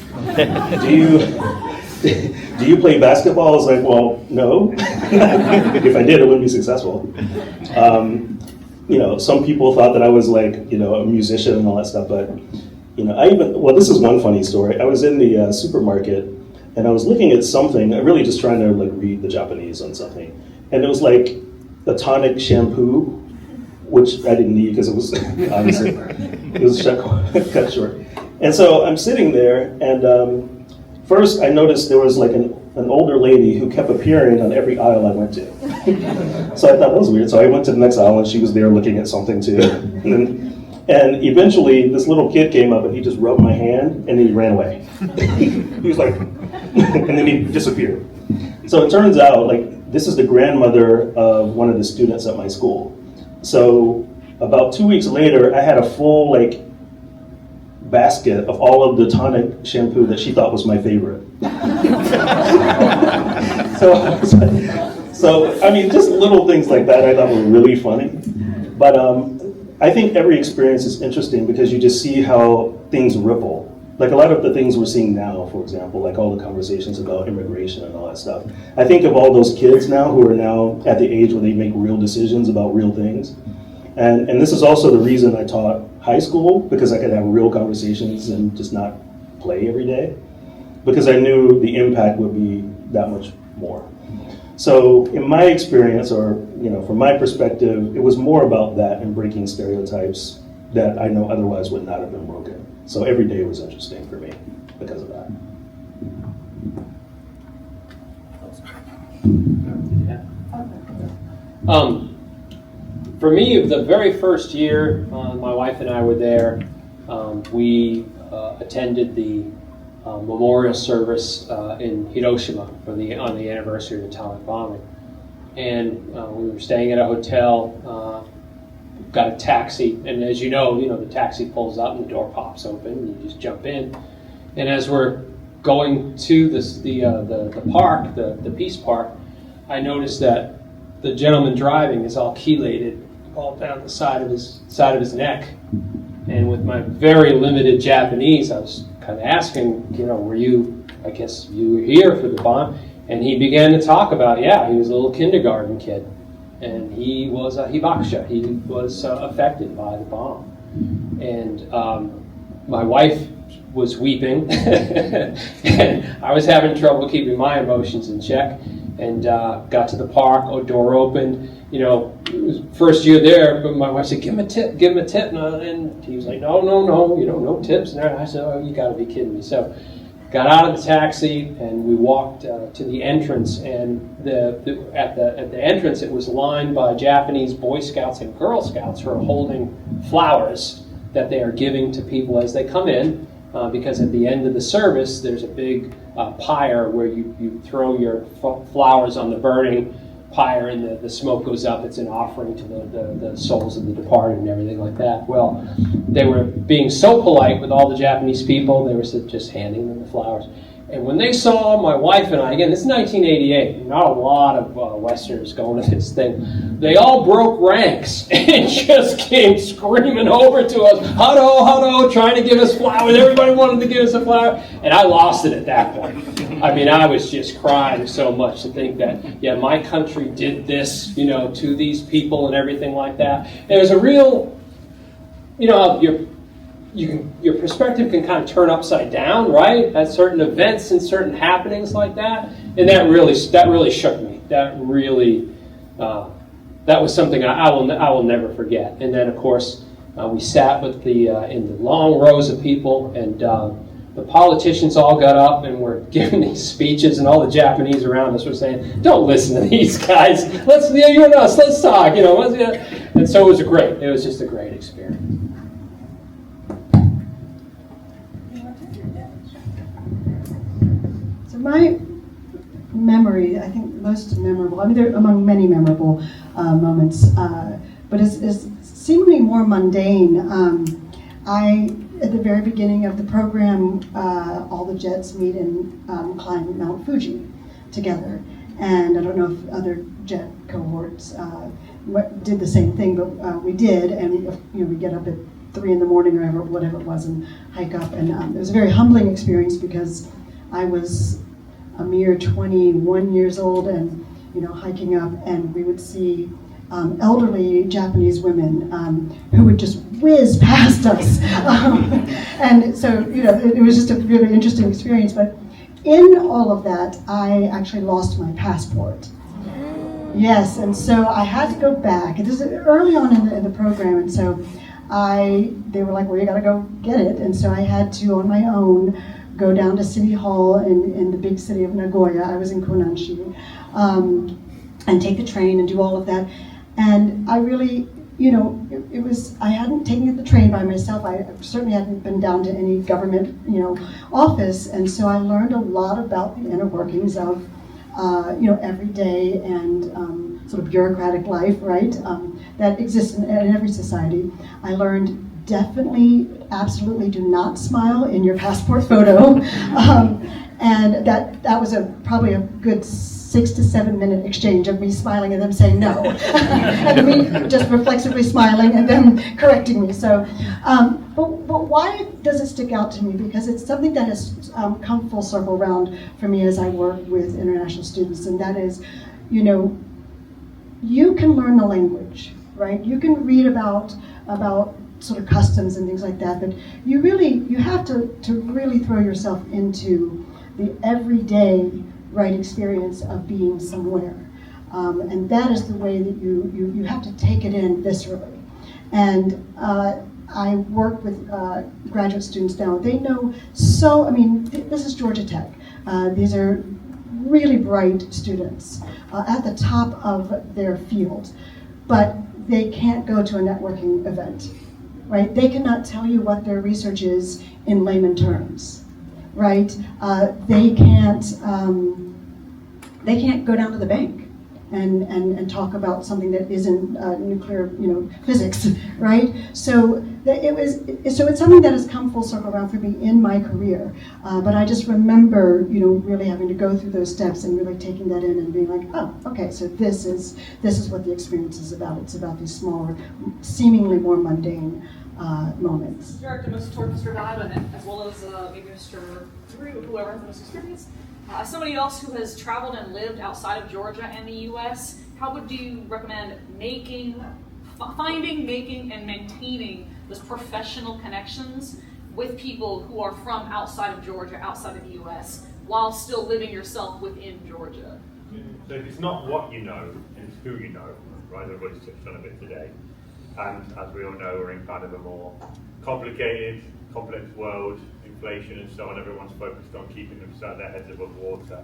Do you play basketball?" I was like, "Well, no. If I did, it wouldn't be successful." You know, some people thought that I was like, you know, a musician and all that stuff, but, you know, this is one funny story. I was in the supermarket and I was looking at something, really just trying to like read the Japanese on something. And it was like a tonic shampoo, which I didn't need because it was obviously, it was cut short. And so I'm sitting there and first I noticed there was like an older lady who kept appearing on every aisle I went to. So I thought that was weird. So I went to the next aisle and she was there looking at something too. And eventually this little kid came up and he just rubbed my hand and then he ran away. He was like, and then he disappeared. So it turns out like this is the grandmother of one of the students at my school. So about 2 weeks later, I had a full like basket of all of the tonic shampoo that she thought was my favorite. So I mean, just little things like that I thought were really funny. But I think every experience is interesting because you just see how things ripple. Like a lot of the things we're seeing now, for example, like all the conversations about immigration and all that stuff. I think of all those kids now who are now at the age where they make real decisions about real things. And this is also the reason I taught high school, because I could have real conversations and just not play every day, because I knew the impact would be that much more. So in my experience, or you know, from my perspective, it was more about that and breaking stereotypes that I know otherwise would not have been broken. So every day was interesting for me because of that. For me, the very first year my wife and I were there, we attended the memorial service in Hiroshima on the anniversary of the atomic bombing. And we were staying at a hotel, got a taxi, and as you know, the taxi pulls up and the door pops open, and you just jump in. And as we're going to the park, the Peace Park, I noticed that the gentleman driving is all chelated all down the side of his neck. And with my very limited Japanese, I was kind of asking, I guess you were here for the bomb? And he began to talk about, he was a little kindergarten kid. And he was a hibakusha. He was affected by the bomb. And my wife was weeping. And I was having trouble keeping my emotions in check. And got to the park, door opened. It was first year there, but my wife said, give him a tip. And he was like, no, no tips. And I said, oh, you got to be kidding me. So got out of the taxi and we walked to the entrance. And at the entrance, it was lined by Japanese Boy Scouts and Girl Scouts who are holding flowers that they are giving to people as they come in. Because at the end of the service, there's a big pyre where you throw your flowers on the burning pyre and the smoke goes up. It's an offering to the souls of the departed and everything like that. Well, they were being so polite with all the Japanese people, they were just handing them the flowers. And when they saw my wife and I, again, this is 1988, not a lot of Westerners going to this thing, they all broke ranks and just came screaming over to us, hudo, trying to give us flowers. Everybody wanted to give us a flower. And I lost it at that point. I mean, I was just crying so much to think that, my country did this, to these people and everything like that. And it was a real, your perspective can kind of turn upside down, right? At certain events and certain happenings like that, and that really shook me. That really, that was something I will never forget. And then, of course, We sat with in the long rows of people, and the politicians all got up and were giving these speeches, and all the Japanese around us were saying, "Don't listen to these guys. Let's, you and us, let's talk." And so it was just a great experience. So my memory, I think most memorable, I mean, they're among many memorable moments, but is seemingly more mundane. At the very beginning of the program, all the Jets meet and climb Mount Fuji together. And I don't know if other Jet cohorts did the same thing, but we did. And we get up at 3 in the morning or whatever it was and hike up. And it was a very humbling experience because I was a mere 21 years old and hiking up, and we would see elderly Japanese women who would just whiz past us. And so, it was just a really interesting experience. But in all of that, I actually lost my passport. Yes, and so I had to go back. It was early on in the program, and so they were like, well, you gotta go get it. And so I had to, on my own, go down to City Hall in the big city of Nagoya. I was in Konanshi, and take the train and do all of that. And I really, I hadn't taken the train by myself. I certainly hadn't been down to any government, office. And so I learned a lot about the inner workings of, everyday and sort of bureaucratic life, right, that exists in every society. I learned definitely, absolutely do not smile in your passport photo. And that was probably a good 6 to 7 minute exchange of me smiling and them saying no, and me just reflexively smiling and them correcting me. So, but why does it stick out to me? Because it's something that has come full circle around for me as I work with international students, and that is, you can learn the language, right? You can read about sort of customs and things like that, but you have to really throw yourself into the everyday right experience of being somewhere, and that is the way that you have to take it in viscerally. And I work with graduate students now. They know this is Georgia Tech. These are really bright students at the top of their field, but they can't go to a networking event, right? They cannot tell you what their research is in layman terms, right? They can't go down to the bank and talk about something that isn't nuclear, physics, right? So it's something that has come full circle around for me in my career. But I just remember, really having to go through those steps and really taking that in and being like, oh, okay, so this is what the experience is about. It's about these smaller, seemingly more mundane moments. Director, Mr. Diamond, as well as maybe Mr. Drew, whoever has the most experience. As somebody else who has traveled and lived outside of Georgia and the U.S., how would you recommend finding, making, and maintaining those professional connections with people who are from outside of Georgia, outside of the U.S., while still living yourself within Georgia? So it's not what you know, it's who you know, right? Everybody's touched on a bit today. And as we all know, we're in kind of a more complicated, complex world, inflation and so on. Everyone's focused on keeping their heads above water.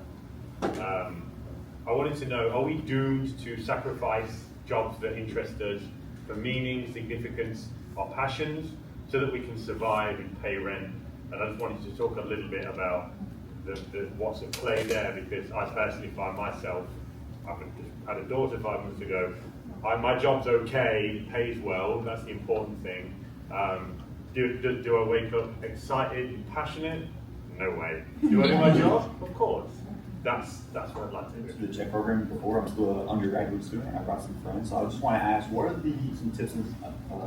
I wanted to know, are we doomed to sacrifice jobs that interest us for meaning, significance, or passions so that we can survive and pay rent? And I just wanted to talk a little bit about what's at play there, because I personally find myself, I had a daughter 5 months ago. My job's okay, it pays well, that's the important thing. Do I wake up excited and passionate? No way. Do I do my job? Of course. That's what I'd like to do. To the Czech program before, I'm still an undergraduate student. I brought some friends, so I just want to ask, what are some tips and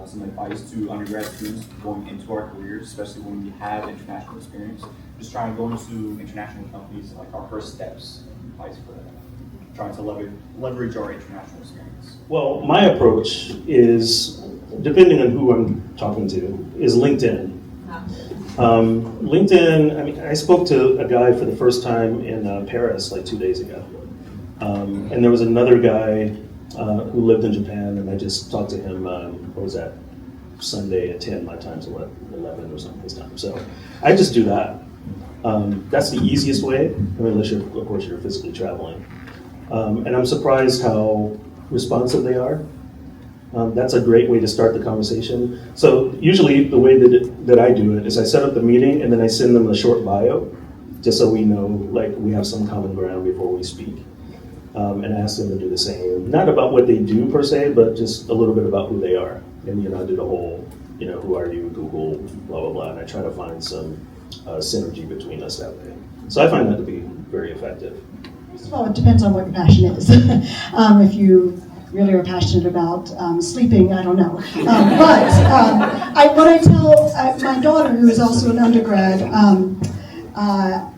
some advice to undergrad students going into our careers, especially when we have international experience? Just trying to go into international companies, like our first steps, advice for that. Trying to leverage our international experience. Well, my approach is, depending on who I'm talking to, is LinkedIn. LinkedIn, I spoke to a guy for the first time in Paris like 2 days ago. And there was another guy who lived in Japan, and I just talked to him, Sunday at 10, my time's what, 11 or something this time. So I just do that. That's the easiest way, unless you're, of course, you're physically traveling. And I'm surprised how responsive they are. That's a great way to start the conversation. So usually the way that I do it is I set up the meeting and then I send them a short bio, just so we know, like, we have some common ground before we speak. And I ask them to do the same. Not about what they do per se, but just a little bit about who they are. And, I do the whole, who are you, Google, blah, blah, blah. And I try to find some synergy between us that way. So I find that to be very effective. First of all, it depends on what your passion is. If you really are passionate about sleeping, I don't know. What I tell my daughter, who is also an undergrad,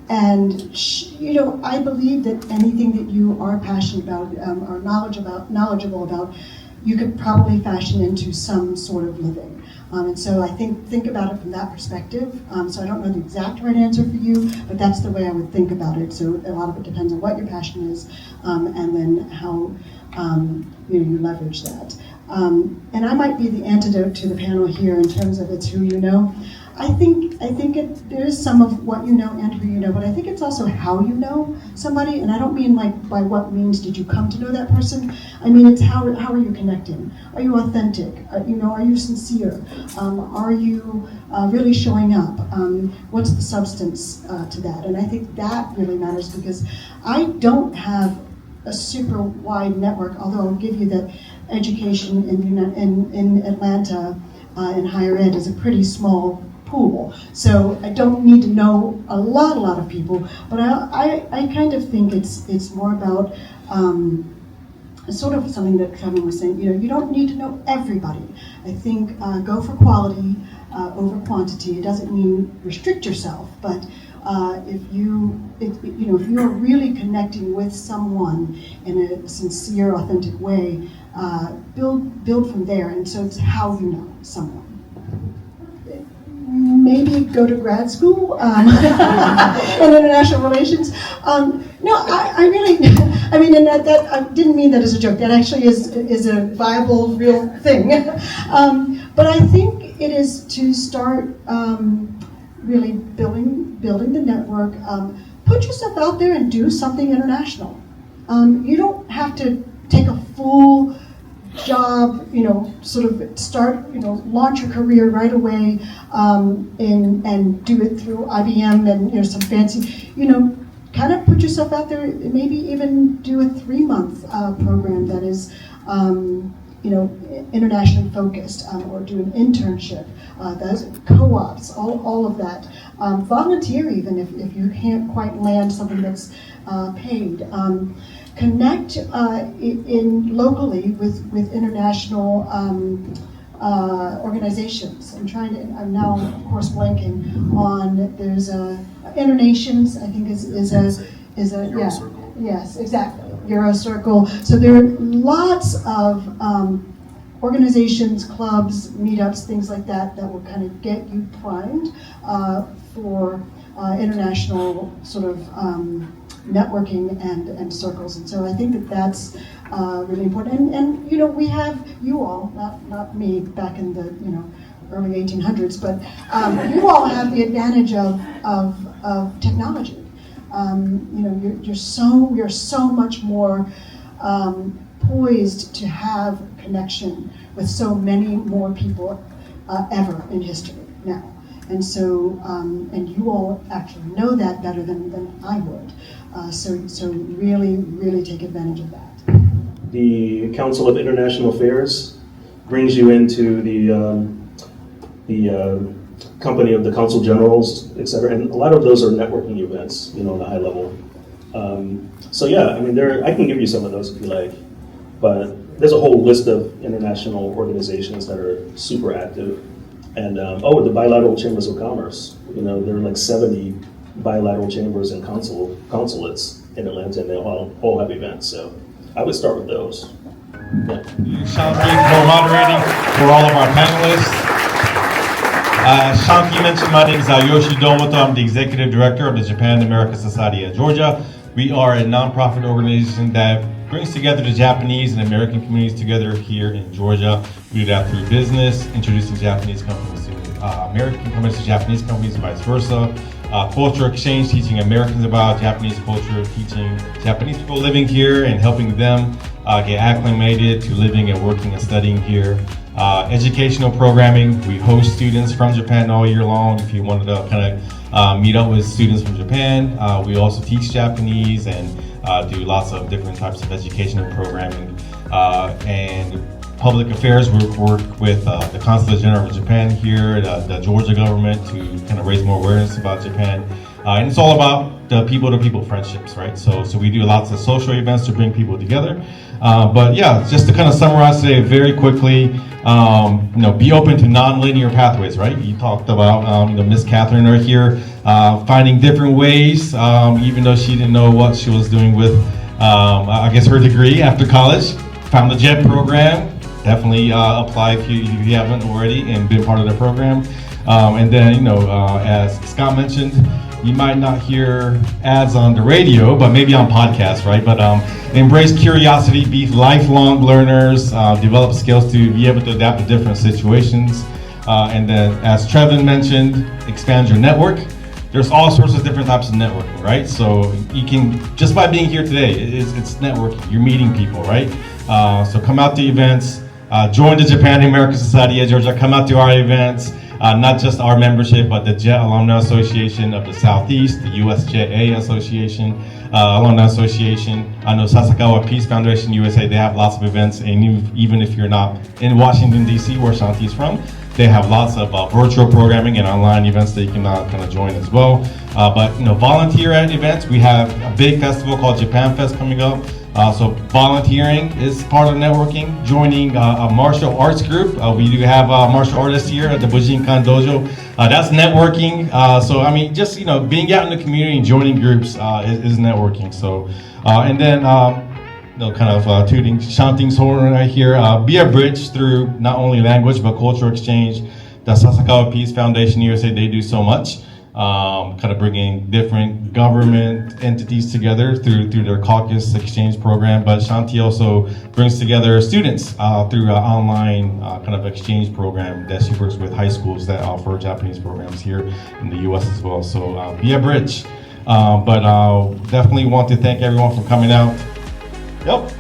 and she, I believe that anything that you are passionate about or knowledgeable about, you could probably fashion into some sort of living. And so I think about it from that perspective. So I don't know the exact right answer for you, but that's the way I would think about it. So a lot of it depends on what your passion is, and then how you leverage that. And I might be the antidote to the panel here in terms of it's who you know. I think there is some of what you know and who you know, but I think it's also how you know somebody, and I don't mean like by what means did you come to know that person. I mean it's how are you connecting? Are you authentic? Are you sincere? Are you really showing up? What's the substance to that? And I think that really matters because I don't have a super wide network, although I'll give you that education in Atlanta in higher ed is a pretty small pool. So I don't need to know a lot of people, but I kind of think it's more about sort of something that Kevin was saying, you don't need to know everybody. I think go for quality over quantity. It doesn't mean restrict yourself, but if you are really connecting with someone in a sincere, authentic way, build from there. And so it's how you know someone. Maybe go to grad school in international relations. No, I really, and that I didn't mean that as a joke. That actually is a viable, real thing. But I think it is to start really building the network. Put yourself out there and do something international. You don't have to take a full job, sort of start, launch your career right away, and do it through IBM and some fancy, kind of put yourself out there. Maybe even do a 3-month program that is, internationally focused, or do an internship. Those co-ops, all of that. Volunteer even if you can't quite land something that's paid. Connect locally with international organizations. I'm now of course blanking on. There's Internations. I think is a Eurocircle. Yeah, yes, exactly. Eurocircle. So there are lots of organizations, clubs, meetups, things like that will kind of get you primed for international sort of networking and circles. And so I think that's really important. And we have you all, not me back in the early 1800s, but you all have the advantage of technology. We are so much more poised to have connection with so many more people ever in history now. And so, and you all actually know that better than I would. So really, really take advantage of that. The Council of International Affairs brings you into the company of the Consul Generals, et cetera, and a lot of those are networking events, on a high level. So yeah, I can give you some of those if you like, but there's a whole list of international organizations that are super active. And the bilateral chambers of commerce. There are like 70 bilateral chambers and consulates in Atlanta, and they all have events. So I would start with those. Yeah. Shanti for moderating for all of our panelists. Shanti mentioned my name is Ayoshi Domoto. I'm the Executive Director of the Japan American Society of Georgia. We are a nonprofit organization that brings together the Japanese and American communities together here in Georgia. We do that through business, introducing Japanese companies to American companies to Japanese companies and vice versa. Culture exchange, teaching Americans about Japanese culture, teaching Japanese people living here and helping them get acclimated to living and working and studying here. Educational programming, we host students from Japan all year long. If you wanted to kind of meet up with students from Japan, we also teach Japanese and do lots of different types of educational programming. And public affairs, we work with the Consulate General of Japan here, the Georgia government, to kind of raise more awareness about Japan. And it's all about the people-to-people friendships, right? So we do lots of social events to bring people together. But yeah, just to kind of summarize today very quickly, be open to non-linear pathways, right? You talked about, Miss Catherine right here, finding different ways, even though she didn't know what she was doing with, I guess, her degree after college. Found the JET program. Definitely apply if you haven't already and been part of the program. And then, as Scott mentioned, you might not hear ads on the radio, but maybe on podcasts, right? But embrace curiosity, be lifelong learners, develop skills to be able to adapt to different situations. And then, as Trevin mentioned, expand your network. There's all sorts of different types of networking, right? So you can, just by being here today, it's networking. You're meeting people, right? So come out to events. Join the Japan American Society of Georgia. Come out to our events, not just our membership, but the JET Alumni Association of the Southeast, the USJA Association, Alumni Association. I know Sasakawa Peace Foundation USA, they have lots of events, and even if you're not in Washington, D.C., where Shanti is from, they have lots of virtual programming and online events that you can kind of join as well. But volunteer at events. We have a big festival called Japan Fest coming up. So volunteering is part of networking. Joining a martial arts group. We do have martial artists here at the Bujinkan Dojo. That's networking. So I mean, just being out in the community and joining groups is networking. So and then kind of tooting Shanting's horn right here. Be a bridge through not only language but cultural exchange. The Sasakawa Peace Foundation USA, they do so much. Kind of bringing different government entities together through their caucus exchange program. But Shanti also brings together students through an online kind of exchange program that she works with high schools that offer Japanese programs here in the U.S. as well. So be a bridge. But definitely want to thank everyone for coming out. Yep.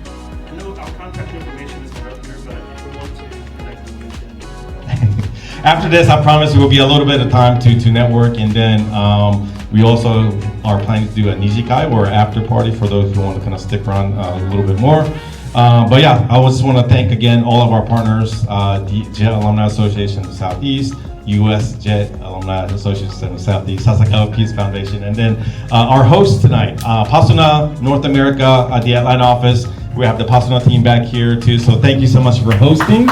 I know our contact information is up here, but if you want to connect with me. After this, I promise there will be a little bit of time to network, and then we also are planning to do a Nijikai or after party for those who want to kind of stick around a little bit more. But yeah, I just want to thank again all of our partners, the JET Alumni Association of the Southeast, U.S. JET Alumni Association of the Southeast, Sasakawa Peace Foundation, and then our host tonight, Pasuna North America at the Atlanta office. We have the Pasuna team back here too, so thank you so much for hosting.